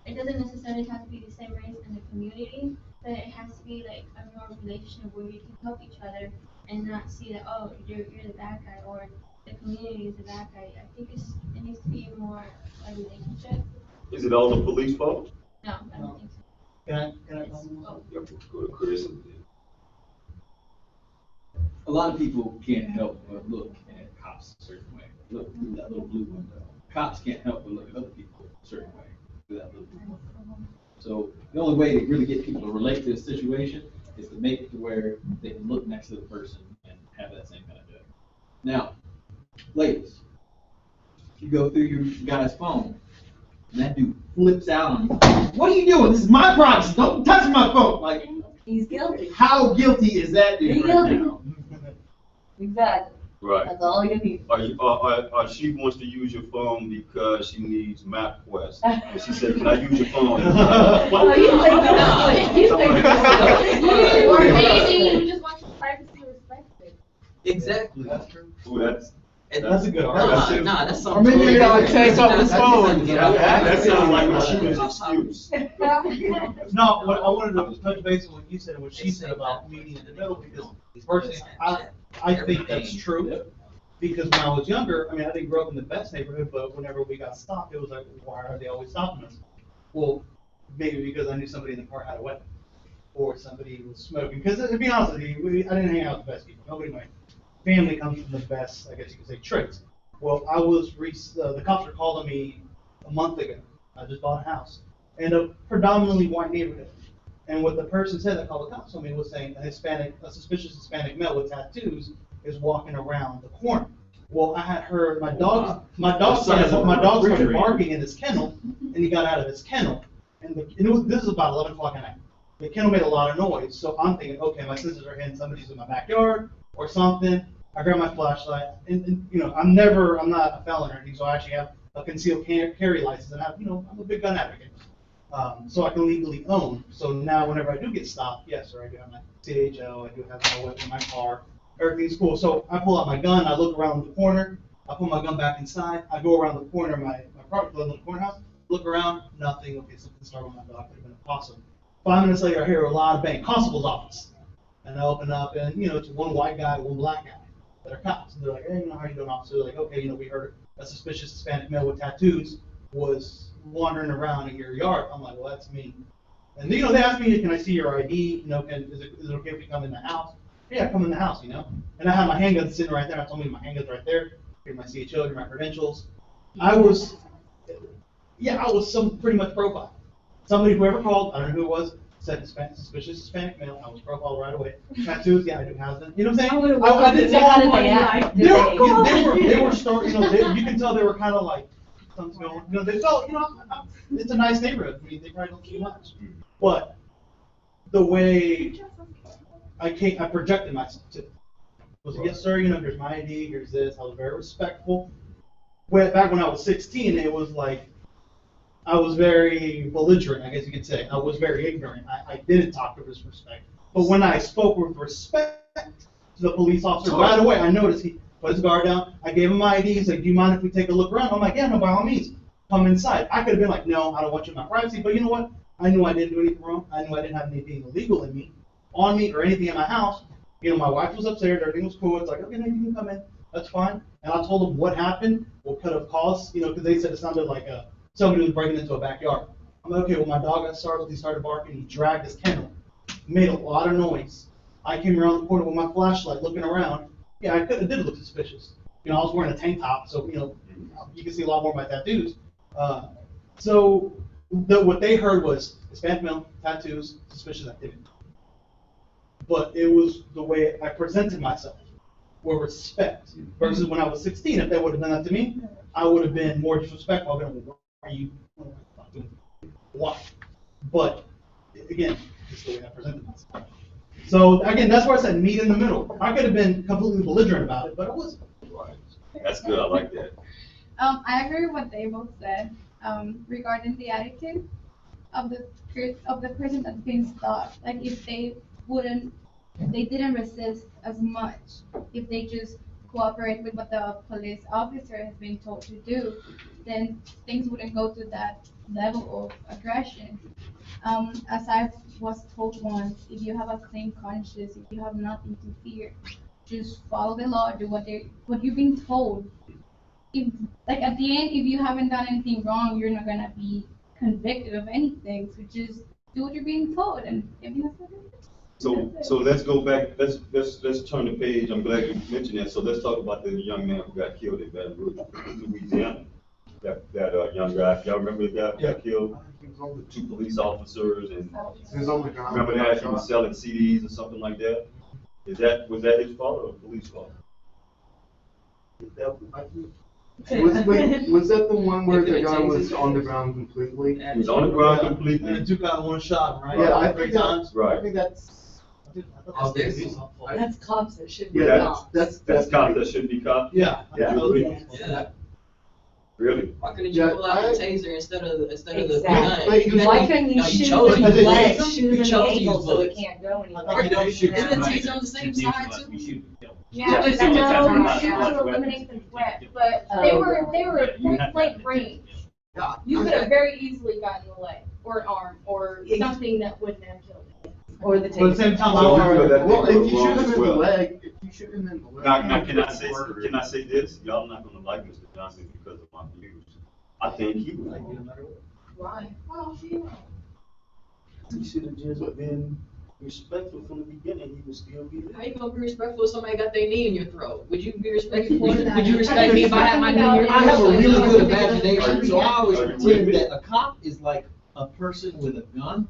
It doesn't necessarily have to be the same race in the community, but it has to be like a normal relationship where we can help each other and not see that, oh, you're the bad guy or the community is the bad guy. I think it needs to be more a relationship. Is it all the police fault? No, I don't think so. Can I Oh. Yeah, go to Chris. A lot of people can't help but look at cops a certain way. Look through that little blue window. Cops can't help but look at other people a certain way through that little blue window. So the only way to really get people to relate to a situation is to make it to where they can look next to the person and have that same kind of judgment. Now, ladies, you go through your guy's phone, and that dude flips out on you. What are you doing? This is my privacy. Don't touch my phone. Like, He's guilty. how guilty is that dude He's right guilty. now? Exactly. Right. That's all you need. Or she wants to use your phone because she needs MapQuest. And she said, can I use your phone? Oh, you think that's slick. You think that's slick. Or maybe you just want your privacy respected. Exactly. That's true. Ooh, that's a good argument. Nah, that's Or maybe you're like text off his phone. That sounds like a shooter's excuse. No, what I wanted to touch base on what you said and what she said about meeting in the middle, because personally, I think that's true. Because when I was younger, I mean, I didn't grow up in the best neighborhood, but whenever we got stopped, it was like, why are they always stopping us? Well, maybe because I knew somebody in the car had a weapon, or somebody was smoking. Because to be honest with you, I didn't hang out with the best people. Nobody in my family comes from the best, I guess you could say, traits. Well, the cops were calling me a month ago. I just bought a house. in a predominantly white neighborhood. And what the person said that called the cops on me was saying a suspicious Hispanic male with tattoos is walking around the corner. Well, I had heard my dog started barking in his kennel, and he got out of his kennel. And this is about 11 o'clock at night. The kennel made a lot of noise, so I'm thinking, okay, my senses are hitting, somebody's in my backyard or something. I grab my flashlight, and you know, I'm not a felon or anything, so I actually have a concealed carry license, and I'm a big gun advocate. So I can legally own. So now whenever I do get stopped, yes, sir, I do have my CHL, I do have my weapon in my car, everything's cool. So I pull out my gun, I look around the corner, I put my gun back inside, I go around the corner of my product in the cornerhouse, look around, nothing, okay, something started with my dog, could have been a possum. 5 minutes later, I hear a lot of bang, constable's office. And I open up, and you know, it's one white guy, one black guy that are cops. And they're like, hey, you know, how you doing, officer? They're like, okay, you know, we heard a suspicious Hispanic male with tattoos was wandering around in your yard. I'm like, well, that's me. And you know, they asked me, can I see your ID? You know, is it okay if we come in the house? Yeah, come in the house, you know. And I had my handgun sitting right there. I told me my handgun's right there. Here's my CHO, here's my credentials. I was some pretty much profiled. Somebody, whoever called, I don't know who it was, said suspicious Hispanic male. I was profiled right away. Tattoos, yeah, I do have them. You know what I'm saying? I didn't they were starting, you know, you can tell they were kind of like, something's going, you know, they felt, you know, it's a nice neighborhood. I mean, they probably don't see much. But the way I projected myself too. Was like, yes, sir, you know, here's my ID, here's this. I was very respectful. Back when I was 16, it was like, I was very belligerent, I guess you could say. I was very ignorant. I didn't talk with respect. But when I spoke with respect to the police officer, right away, I noticed he put his guard down. I gave him my ID. He's like, do you mind if we take a look around? I'm like, yeah, no, by all means. Come inside. I could have been like, no, I don't want you in my privacy. But you know what? I knew I didn't do anything wrong. I knew I didn't have anything illegal in me, on me, or anything in my house. You know, my wife was upstairs. Everything was cool. It's like, okay, no, you can come in. That's fine. And I told them what happened, what could have caused, you know, because they said it sounded like somebody was breaking into a backyard. I'm like, okay, well, my dog got startled. He started barking. He dragged his kennel. Made a lot of noise. I came around the corner with my flashlight looking around. Yeah, it did look suspicious. You know, I was wearing a tank top, so, you know, you can see a lot more of my tattoos. So what they heard was Hispanic male, tattoos, suspicious activity. But it was the way I presented myself, with respect. Versus when I was 16, if they would have done that to me, I would have been more disrespectful. I've been, why are you, why? But again, it's the way I presented myself. So again, that's why I said meet in the middle. I could have been completely belligerent about it, but I wasn't. Right. That's good. I like that. I agree with what they both said regarding the attitude of the person that's being stopped. Like if they didn't resist as much, if they just cooperate with what the police officer has been told to do, then things wouldn't go to that level of aggression. As I was told once, if you have a clean conscience, if you have nothing to fear, just follow the law, do what you're being told. If, like at the end, if you haven't done anything wrong, you're not gonna be convicted of anything. So just do what you're being told, and everything's gonna be good. So let's go back. Let's turn the page. I'm glad you mentioned that. So let's talk about the young man who got killed in Baton Rouge, Louisiana. That young guy. Y'all remember the guy who got killed? 2 police officers, and remember that he was selling CDs or something like that. Was that his fault or the police fault? Was that the one where the guy was on the ground completely? He was on the ground completely. And it took out one shot, right? Yeah, I 3 think times. Right. I think that's. That's cops that should be Yeah, cops. that's cops that should be cops. Yeah. Yeah. Really? Why couldn't you pull out the taser instead of the Exactly. gun? Why couldn't you shoot chose him to in the use leg, bullets. shoot him in You the chose to ankle use so it bullets. can't go You anymore? don't shoot. Isn't the taser on the same side too? Yeah, but you shoot to eliminate the threat, but they were point blank range. You could have very easily gotten the leg or an arm or something that wouldn't have killed him. Or the But at the same time, Well, if you shoot him in the leg, Now, can I say this? Y'all not gonna like Mr. Johnson because of my views. I think he would like it no matter what. Why? He should have just been respectful from the beginning. He would still be there. How you gonna be respectful if somebody got their knee in your throat? Would you be respectful? Would you respect me if I had my knee in your throat? I have a really good imagination, so I always pretend that a cop is like a person with a gun,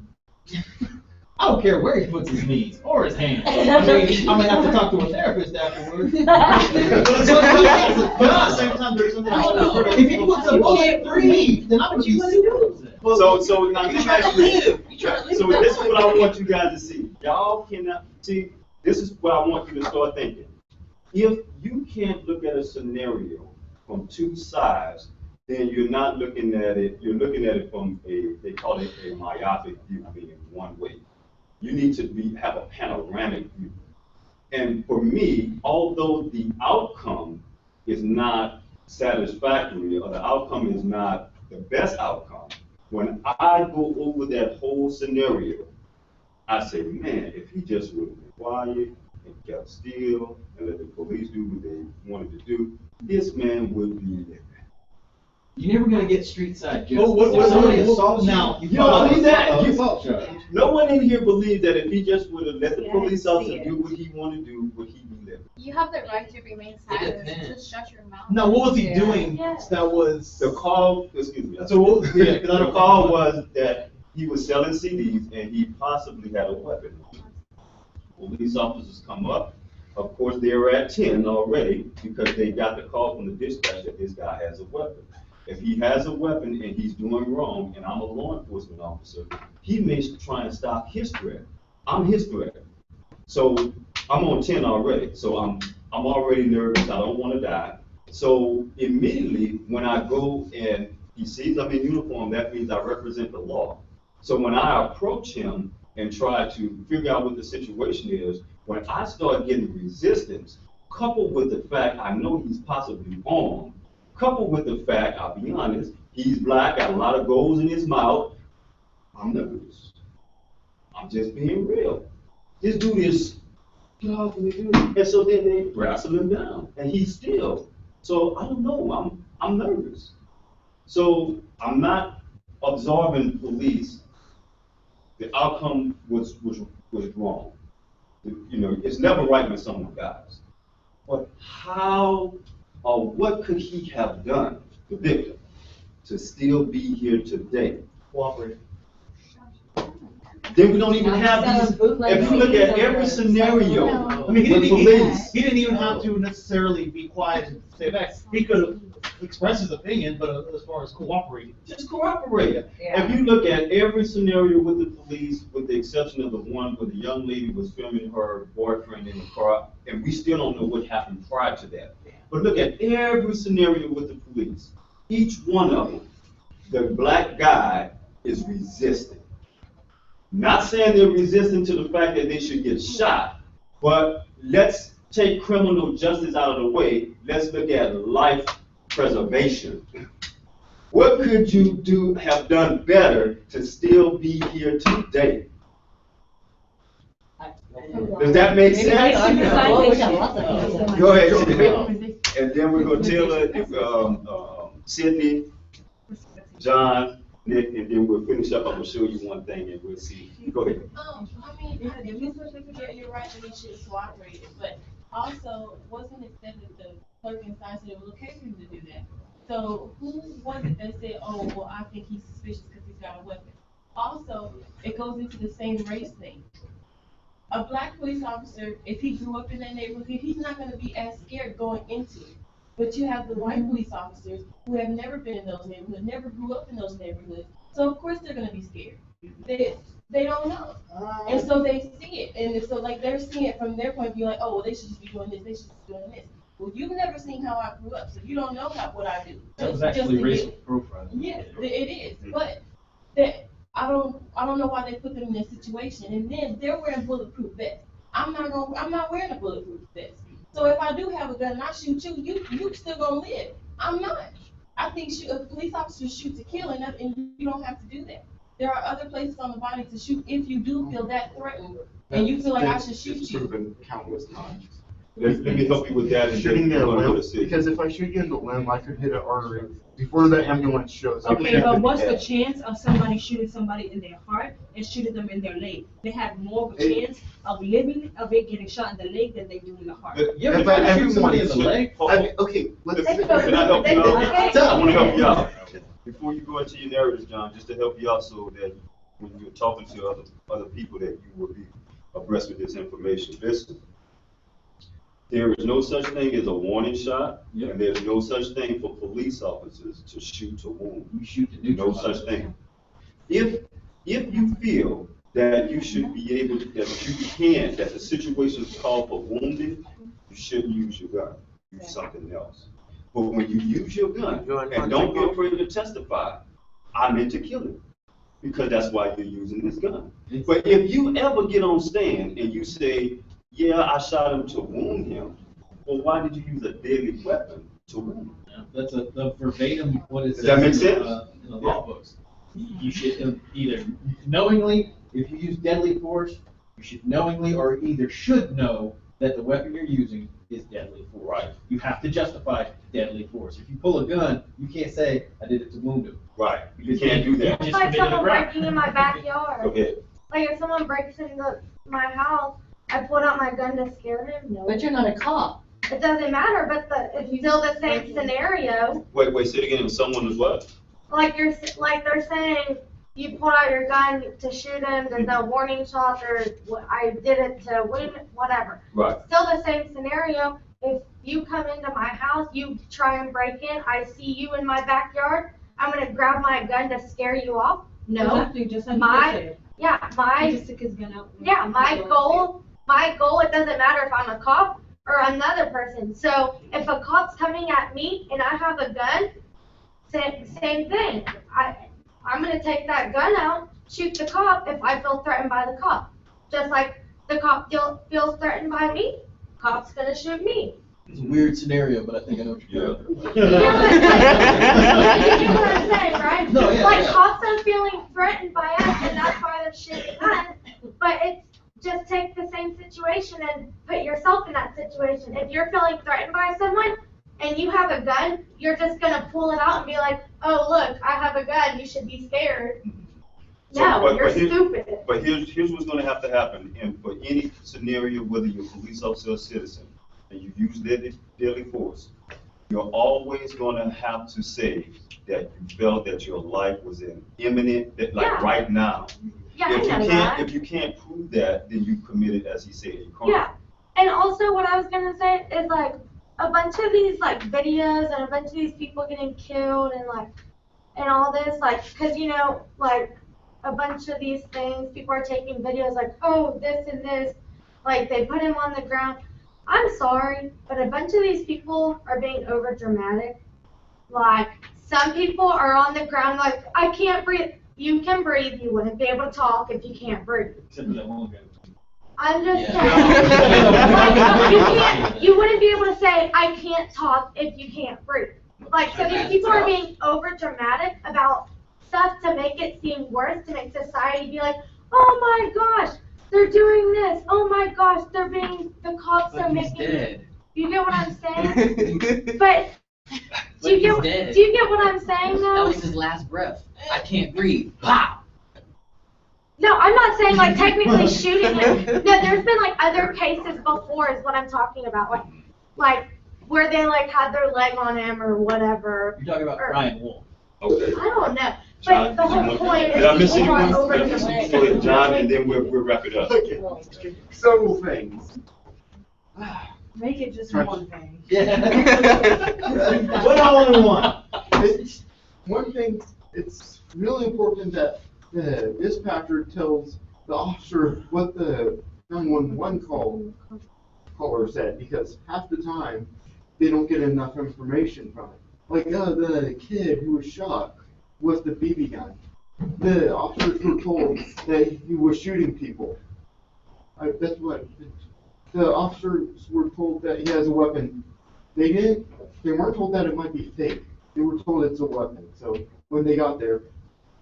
I don't care where he puts his knees or his hands. I mean, I'm gonna have to talk to a therapist afterwards. But so he has a gun at the same time. There's something if he puts a bullet free, then I'm gonna be super. So now let me ask you. So this is what I want you guys to see. Y'all cannot see. This is what I want you to start thinking. If you can't look at a scenario from two sides, then you're not looking at it. You're looking at it from they call it a myopic view, meaning one way. You need to have a panoramic view. And for me, although the outcome is not satisfactory or the outcome is not the best outcome, when I go over that whole scenario, I say, man, if he just would have been quiet and kept still and let the police do what they wanted to do, this man would be there. You're never gonna get street side justice. Now, you don't believe that? No one in here believes that if he just would have let the police officer do what he wanted to do, would he be there? You have the right to remain silent, just shut your mouth. Now, what was he doing that was... The call, excuse me. So what was, yeah, the call was that he was selling CDs and he possibly had a weapon. Police officers come up. Of course, they were at 10 already because they got the call from the dispatch that this guy has a weapon. If he has a weapon and he's doing wrong, and I'm a law enforcement officer, he may try and stop his threat. I'm his threat. So I'm on 10 already. So I'm already nervous. I don't want to die. So immediately when I go and he sees I'm in uniform, that means I represent the law. So when I approach him and try to figure out what the situation is, when I start getting resistance, coupled with the fact I know he's possibly armed, coupled with the fact, I'll be honest, he's black, got a lot of goals in his mouth, I'm nervous. I'm just being real. This dude is, and so then they wrestle him down, and he's still. So I don't know, I'm nervous. So I'm not absolving police. The outcome was wrong. You know, it's never right when someone dies. But how or what could he have done, the victim, to still be here today? Cooperate. Then we don't even have these. If you look at every scenario, I mean, he didn't even have to necessarily be quiet and stay back. He could have expressed his opinion, but as far as cooperating. Just cooperate. Yeah. If you look at every scenario with the police, with the exception of the one where the young lady was filming her boyfriend in the car, and we still don't know what happened prior to that. But look at every scenario with the police. Each one of them, the black guy is resisting. Not saying they're resistant to the fact that they should get shot, but let's take criminal justice out of the way. Let's look at life preservation. What could you have done better to still be here today? Does that make sense? Go ahead. And then we're going to tell Cynthia, John, Nick, and then we'll finish up. I'm going to show you one thing and we'll see. Go ahead. I mean, if you forget, you're right that he should have cooperated, but also wasn't it said that the clerk inside said it was okay for him to do that? So who was it that said, oh, well, I think he's suspicious because he's got a weapon? Also, it goes into the same race thing. A black police officer, if he grew up in that neighborhood, he's not going to be as scared going into it. But you have the white police officers who have never been in those neighborhoods, never grew up in those neighborhoods. So of course they're going to be scared. They don't know. And so they see it. And so like they're seeing it from their point of view, like, oh, well, they should just be doing this, they should just be doing this. Well, you've never seen how I grew up, so you don't know what I do. That was actually racial profiling. Yes, it is. But I don't know why they put them in this situation. And then they're wearing bulletproof vests. I'm not wearing a bulletproof vest. So if I do have a gun and I shoot you still gonna live. I'm not. I think a police officer shoot to kill and you don't have to do that. There are other places on the body to shoot if you do feel that threatened and you feel like I should shoot you. Proven countless times. Let me help you with that. Shooting me in the limb, because if I shoot you in the limb, I could hit an artery before the ambulance shows up. Okay, but what's the chance of somebody shooting somebody in their heart and shooting them in their leg? They have more of a chance of it getting shot in the leg than they do in the heart. Yeah, but if I shoot somebody in the leg, okay, let's can I help you out? I want to help you out. before you go into your narratives, John, just to help you out so that when you're talking to other people that you will be abreast with this information. Listen, there is no such thing as a warning shot, and there's no such thing for police officers to shoot to wound. You shoot to do no such thing. If you feel that you should be able to, that the situation is called for wounding, you shouldn't use your gun. Use something else. But when you use your gun, and don't be afraid to testify, I meant to kill him. Because that's why you're using this gun. But if you ever get on stand and you say, yeah, I shot him to wound him, well, why did you use a deadly weapon to wound him? That's the verbatim what it says. Does that make sense? In the law books. You should either knowingly, if you use deadly force, you should knowingly or either should know that the weapon you're using is deadly force. Right. You have to justify deadly force. If you pull a gun, you can't say, I did it to wound him. Right. You can't do that. It's like someone breaking in my backyard. Okay. Like if someone breaks into my house, I pulled out my gun to scare him. No. But you're not a cop. It doesn't matter, but it's still the same scenario. Wait, say it again. If someone is what? Like they're saying you pulled out your gun to shoot him. There's no warning shot, or I did it to wound, whatever. Right. Still the same scenario. If you come into my house, you try and break in, I see you in my backyard, I'm gonna grab my gun to scare you off? No. Exactly, just like you said. He just took his gun out. Yeah, my goal, it doesn't matter if I'm a cop or another person. So if a cop's coming at me and I have a gun, same thing. I'm gonna take that gun out, shoot the cop if I feel threatened by the cop. Just like the cop feels threatened by me, cop's gonna shoot me. It's a weird scenario, but I think I know what you're doing. You get what I'm saying, right? No, yeah, like yeah. cops are feeling threatened by us, and that's why they're shooting us. But it's just take the same situation and put yourself in that situation. If you're feeling threatened by someone and you have a gun, you're just gonna pull it out and be like, "Oh, look, I have a gun. You should be scared." No, you're stupid. But here's what's going to have to happen. And for any scenario, whether you're a police officer or a citizen, and you use deadly force, you're always going to have to say that you felt that your life was in imminent, right now. Yeah, If you can't prove that, then you committed, as he said, a crime. Yeah, and also what I was gonna say is like a bunch of these like videos and a bunch of these people getting killed and all this because a bunch of these things people are taking videos like, oh, this and this, like they put him on the ground. I'm sorry, but a bunch of these people are being over dramatic. Like some people are on the ground like, I can't breathe. You can breathe. You wouldn't be able to talk if you can't breathe. Except for that one guy. I'm just saying, you wouldn't be able to say, I can't talk if you can't breathe. Like, so these people are being over dramatic about stuff to make it seem worse, to make society be like, oh my gosh, they're doing this. Oh my gosh, the cops are making it. You get what I'm saying? But do you get what I'm saying though? That was his last breath. I can't breathe. Pow! No, I'm not saying like technically shooting him. No, there's been like other cases before is what I'm talking about. Like where they like had their leg on him or whatever. You're talking about Ryan Wolf. Okay. I don't know. John, But the whole point did I miss is people anyone? are over Go ahead, John, and then we'll wrap it up. Okay. Several things. Make it just one thing. What all in one? One thing, it's really important that the dispatcher tells the officer what the 911 caller said, because half the time they don't get enough information from it. Like the kid who was shot with the BB gun. The officers were told that he was shooting people. That's what the officers were told, that he has a weapon. They weren't told that it might be fake. They were told it's a weapon. So when they got there,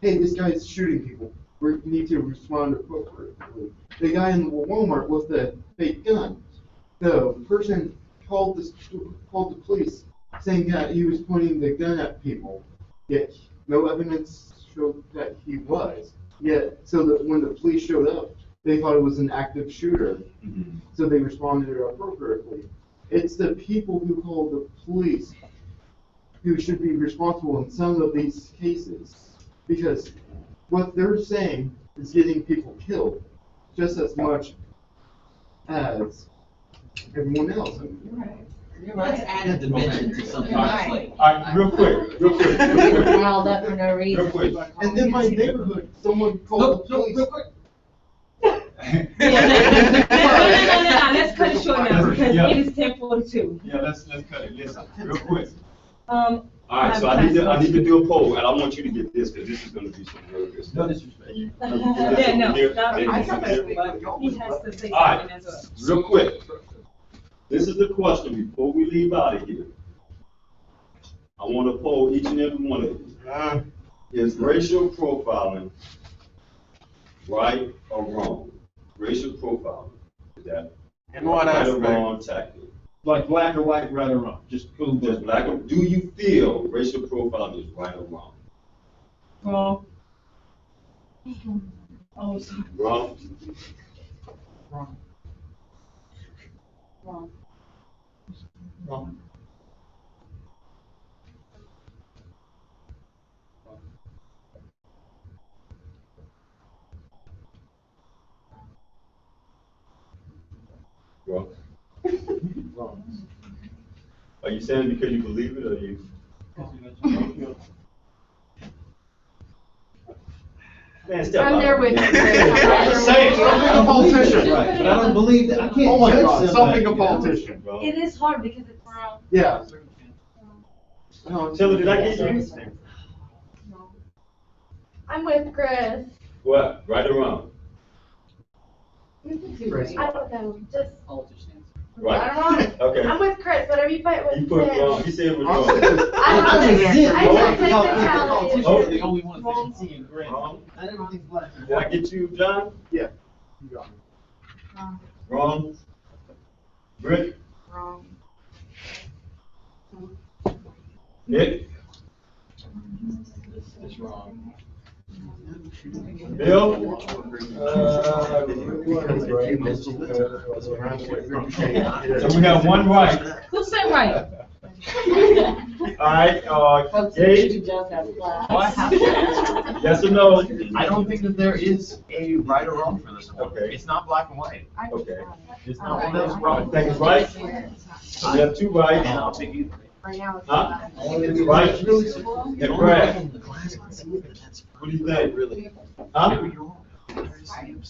hey, this guy's shooting people. We need to respond appropriately. The guy in Walmart with the fake gun, the person called the police saying that he was pointing the gun at people. Yet no evidence showed that he was. Yet, so that when the police showed up, they thought it was an active shooter. Mm-hmm. So they responded appropriately. It's the people who call the police who should be responsible in some of these cases, because what they're saying is getting people killed just as much as everyone else. Let's add a dimension to something All like. right, real quick. Riled up for no reason. Real quick. And then my neighborhood, someone called the police. No, let's cut it short now, because Yeah. it is 10:42. Yeah, let's cut it. Listen, real quick. Um. All right, so I need to do a poll, and I want you to get this, because this is gonna be some real good stuff. No disrespect. Yeah, no, Here, no, here, I here. he has to say All right, something as well. real quick. This is the question before we leave out of here. I want to poll each and every one of you. Is racial profiling right or wrong? Racial profiling, is that In what right or aspect? wrong tactic? Like black or white, right or wrong? Just boom. Just black or, do you feel racial profiling is right or wrong? Wrong. Oh, sorry. Wrong? Wrong. Wrong. Wrong. Wrong? Wrong. Are you saying because you believe it, or you? Man, step I'm out. there with you. Say it, something a politician. Right, but I don't believe that, I can't. Oh my judge God, somebody. something a politician. It is hard because it's wrong. Yeah. Taylor, did I get you? I'm with Chris. What, right or wrong? I don't know, just, Right. I don't know. Okay. I'm with Chris, whatever you put You with put Chris. wrong, he said it was I wrong. just technicality. Oh. The only one that can see in gray. I never think black. Did I get you, John? Yeah. You got me. Wrong. Britt? Wrong. Nick? It's wrong. Bill? So we have one right. Who said right? All right, Gage? Yes or no? I don't think that there is a right or wrong for this one. Okay. It's not black and white. Okay. It's not one of those wrong. Think it's right? So we have two right. I don't think either. Huh? It's right? And Brad? What do you think? Really? Huh?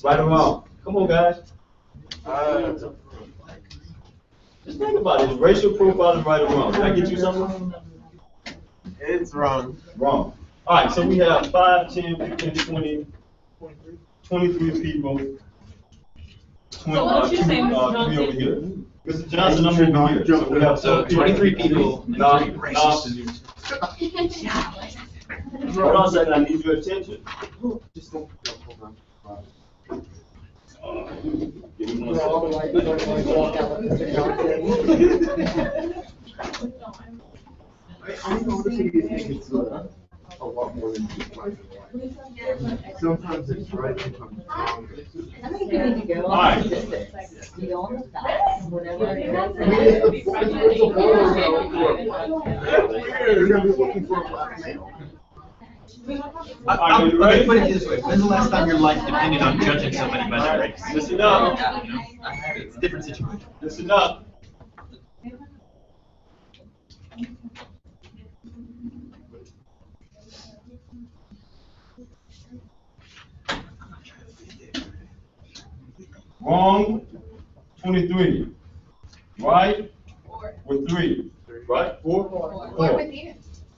Right or wrong? Come on, guys. Just think about it. Is racial profiling right or wrong? Did I get you something? It's wrong. Wrong. All right, so we have 5, 10, 15, 20, 23 people. 20, So what you saying, Mr. three over Johnson? here. Mr. Johnson, I'm over here. So we have So 23 people and No, 3 no. racists. Hold on a second, I need your attention. Just don't, hold on. Give me 1 second. I'm noticing it's a lot more than just black and white. Sometimes it's right, sometimes it's wrong. I think you need to go All on right. statistics. You don't have facts, whatever. I mean, it's a border you're gonna be looking for a black male. Okay, put it this way. When's the last time your life depended on judging somebody by their race? Listen up. You know, it's a different situation. Listen up. Wrong, 23. Right? With 3. Right? 4? 4.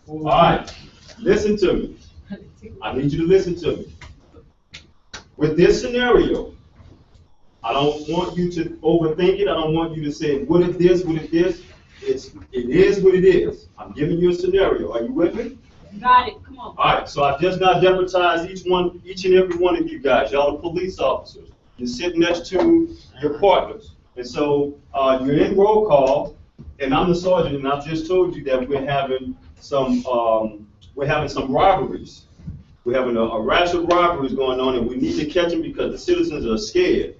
All right. Listen to me. I need you to listen to me. With this scenario, I don't want you to overthink it. I don't want you to say, what if this, what if this? It is what it is. I'm giving you a scenario. Are you with me? Got it, come on. All right, so I've just not deputized each and every one of you guys. Y'all are police officers. You're sitting next to your partners. And so you're in roll call, and I'm the sergeant, and I've just told you that we're having some robberies. We're having a rash of robberies going on, and we need to catch them because the citizens are scared.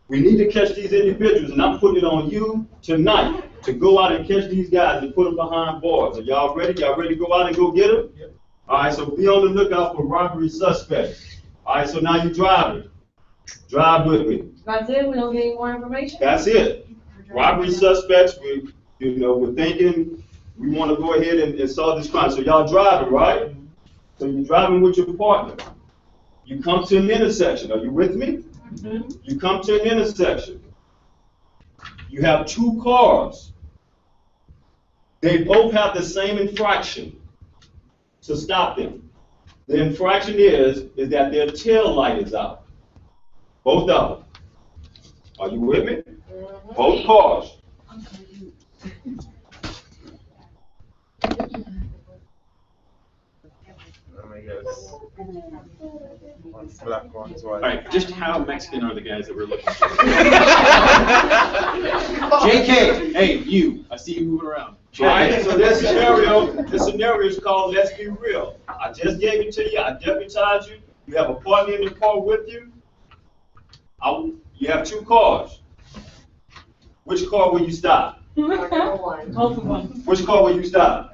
We need to catch these individuals, and I'm putting it on you tonight to go out and catch these guys and put them behind bars. Are y'all ready? Y'all ready to go out and go get them? Yep. All right, so be on the lookout for robbery suspects. All right, so now you're driving. Drive with me. That's it, we don't get any more information? That's it. Robbery suspects, we're thinking we want to go ahead and solve this crime. So y'all driving, right? So you're driving with your partner. You come to an intersection. Are you with me? Mm-hmm. You come to an intersection. You have two cars. They both have the same infraction. So stop them. The infraction is that their tail light is out. Both of them. Are you with me? Both cars. All right, just how Mexican are the guys that we're looking for? JK, hey, you, I see you moving around. All right, so this scenario is called Let's Be Real. I just gave it to you, I deputized you, you have a partner in the car with you. You have two cars. Which car will you stop? Both of them. Which car will you stop?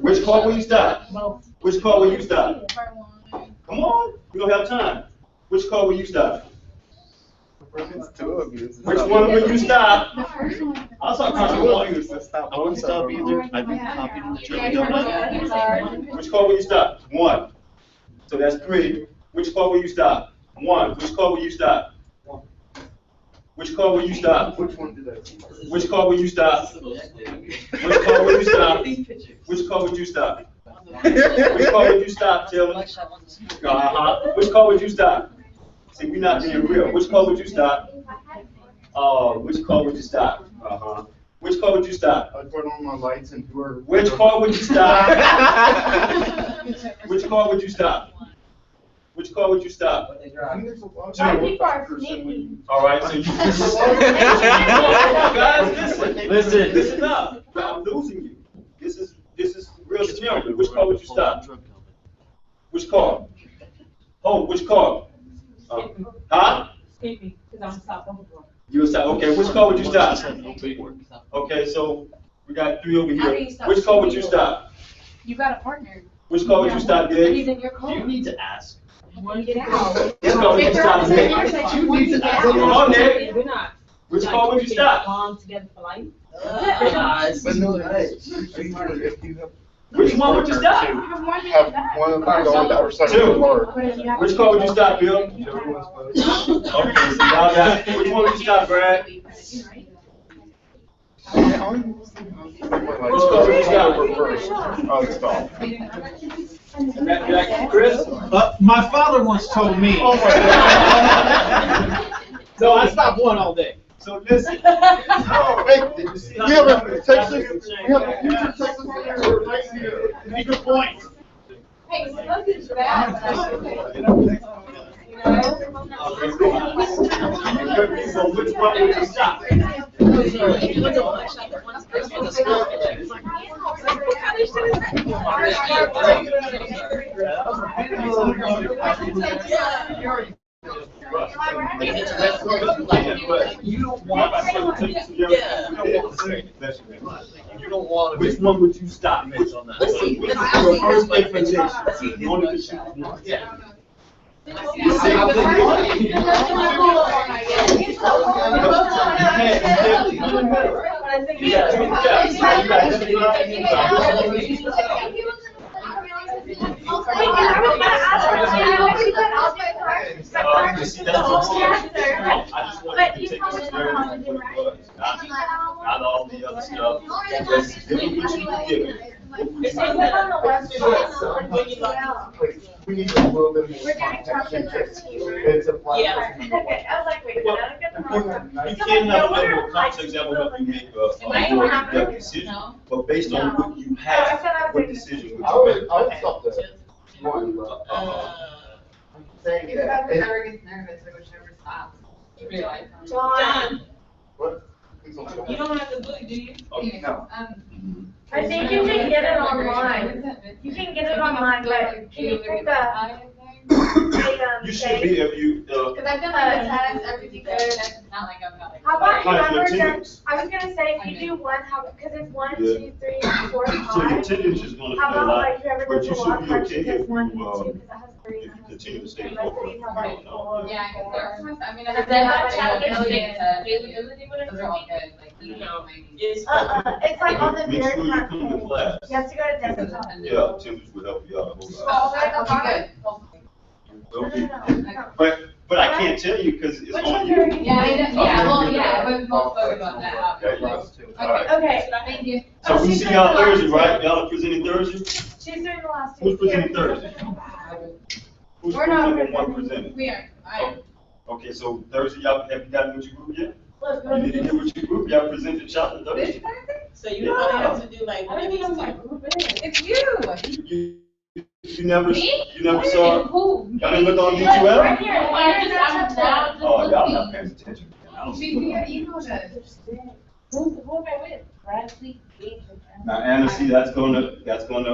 Which car will you stop? Which car will you stop? Come on, we don't have time. Which car will you stop? Which one will you stop? I'll stop counting one. I wouldn't stop either. I'd be copied in the trip. Which car will you stop? One. So that's three. Which car will you stop? One. Which car will you stop? Which car will you stop? Which one did I? Which car will you stop? Which car will you stop? Which car would you stop? Which car would you stop, tell me? Which car would you stop? See, we're not being real. Which car would you stop? Which car would you stop? Which car would you stop? I'd put on my lights and do her. Which car would you stop? Which car would you stop? Which car would you stop? All right, so you guys, listen up. I'm losing you. This is real scenario. Which car would you stop? Which car? Oh, which car? Huh? Escape me, because I'm stopped on the floor. You would stop. Okay, which car would you stop? Okay, so we got three over here. Which car would you stop? You got a partner. Which car would you stop, Dave? He's in your car. You need to ask. Get out. Which car would you stop, Dave? Come on, Dave. We're not. Which car would you stop? Long together for life. But no, Which one would you stop? have one of them go on the other side of the car. Which car would you stop, Bill? Okay, so y'all got, which one would you stop, Brad? Which car would you stop? Chris? My father once told me. Oh my God. So I stopped one all day. So listen. We have a Texas, we have a future Texas senator right here. Make a point. Hey, smoke is bad. So which one would you stop? You don't want Which one would you stop? Your first expectation. You only can choose one. Yeah. Not all the other stuff. Just give me what you can give me. We need a little bit more context. It's a plan. You can't have a level of context that will help you make a good decision, but based on what you have, what decision would you make? I would stop there. One, I'm saying that. nervous, I wish I never stopped. John. What? You don't have to bully, do you? No. I think you can get it online. You can get it online, but can you pick You should be if you, Cause I've done like the test, everything good. It's not like I'm not like. How about High whoever attendance. does, I was gonna say, if you do one, how, cause it's 1, Yeah. 2, 3, 4, so your 5. attendance is gonna be a How about lot, like whoever but does you the law should be part, okay she does if 1 you, and 2, cause that has 3. if you continue to stay And the rest of these have like 4. Yeah, cause there's, I mean, Cause I've then done that that availability availability, those are all good, like, you know, it's. It's like on the Make very sure you front come to page. class. You have to go to desktop. Yeah, attendance will help you out a whole lot. Oh, like a Okay, lot? Okay. But I can't tell you because it's on you. Yeah, well, yeah, we'll talk about that. Okay. All right. Okay, thank you. So we see y'all Thursday, right? Y'all are presenting Thursday? She's doing the last 2. Who's presenting Thursday? Who's We're not presenting one presenting? We are, I. Okay, so Thursday, y'all, have you gotten with your group yet? Let's You need to get with your group, y'all present the chapter Thursday. So you only have to do like one of these two. It's you. You never, Me? you never saw, Who? y'all didn't look on Right D2L? here, I'm now just Oh, y'all looking. not paying attention. I don't She see. did, you know that. Who am I with? Bradley. Now, Anna, see, that's gonna, determine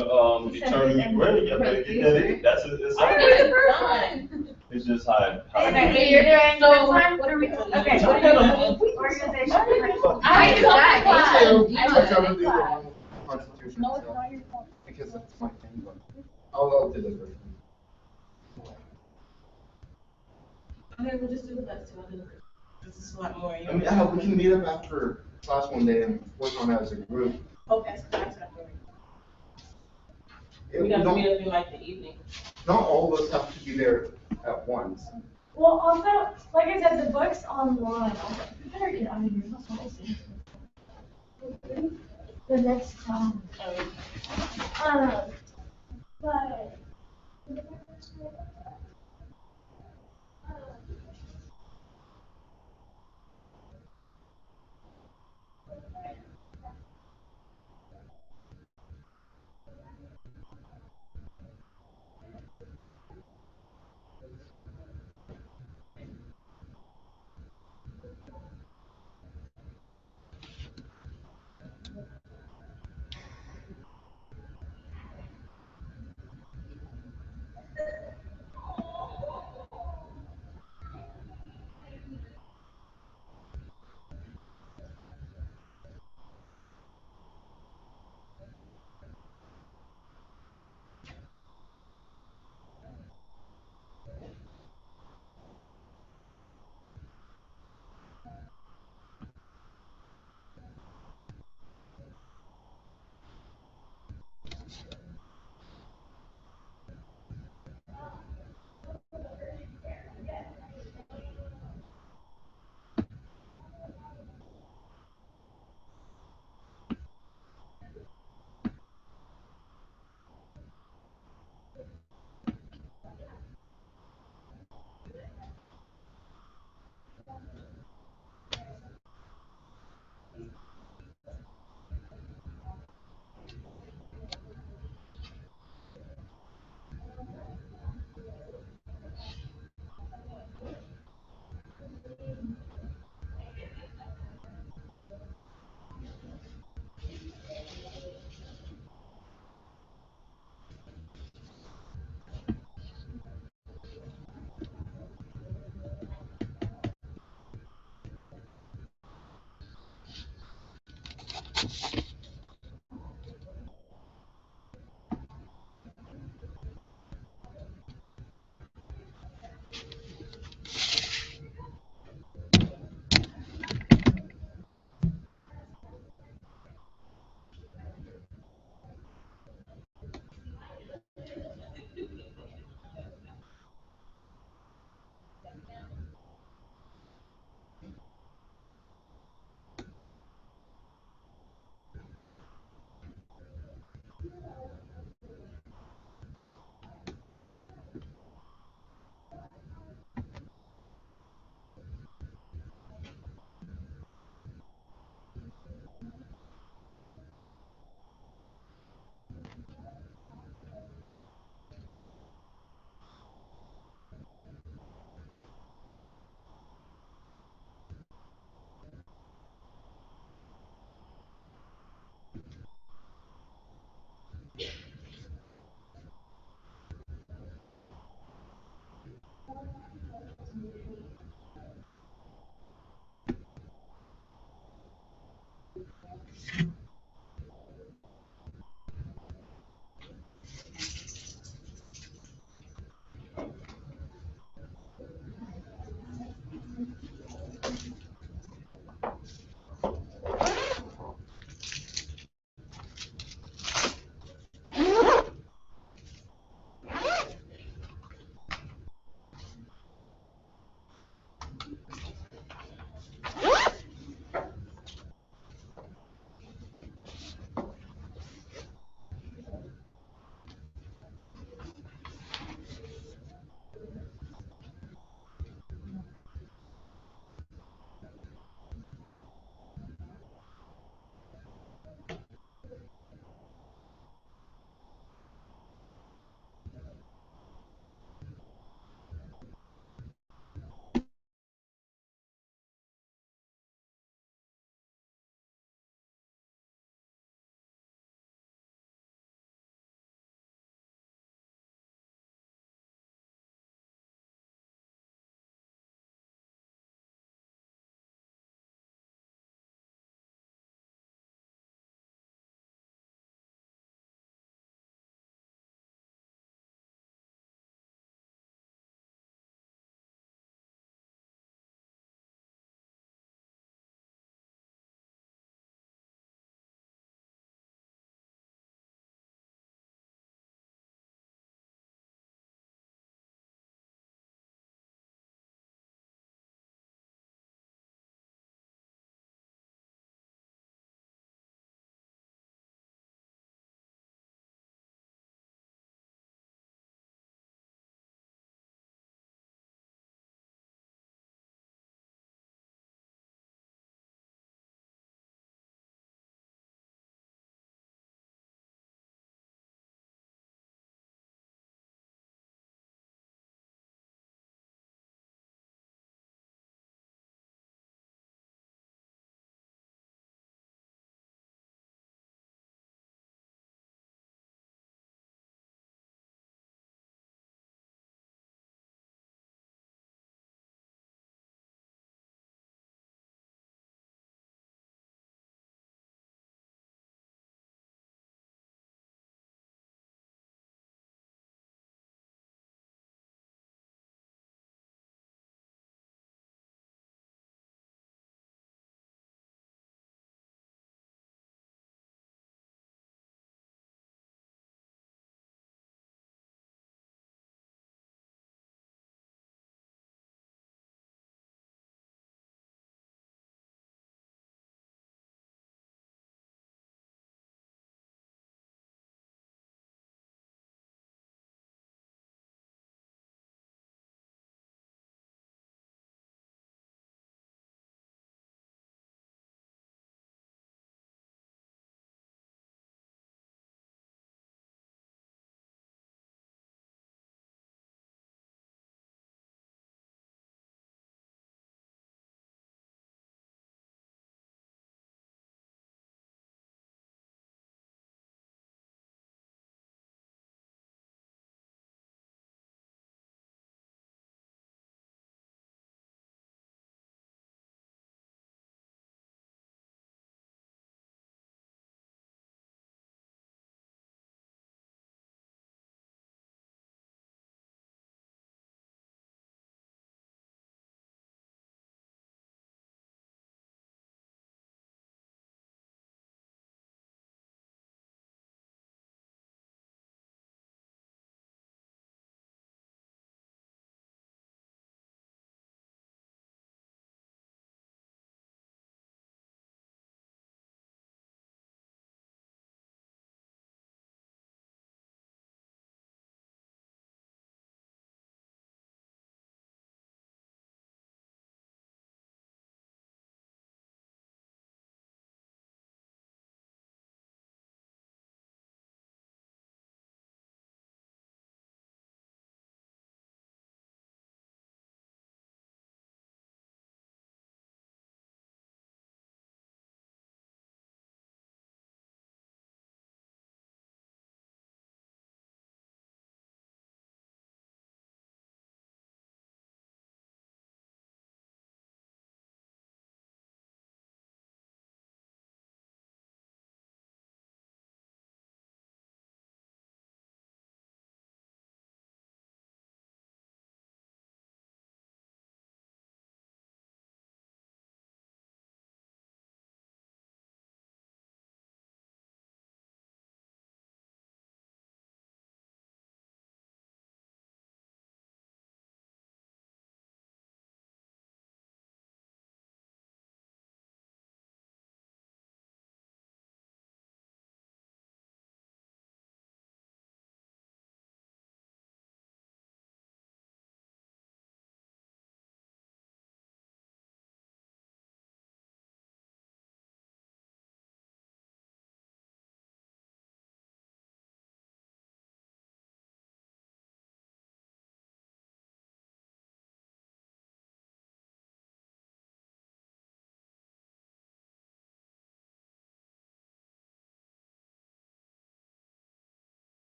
your grade, you better get that in, that's a, it's Done. it's just how. Okay, so you're doing So, this one? what are we doing? Okay. Organization. I know I covered the class. wrong constitution No, it's itself, not your fault. because it's my thing, but I'll deliver it. Okay, we'll just do the best two. I'll do the first. This is a lot more. I mean, yeah, we can meet up after class one day and work on it as a group. Okay, so that's not very. It- We have to don't- meet up in like the evening. Not all of us have to be there at once. Well, also, like I said, the book's online. You better get out of here. That's what I said. The next time. But.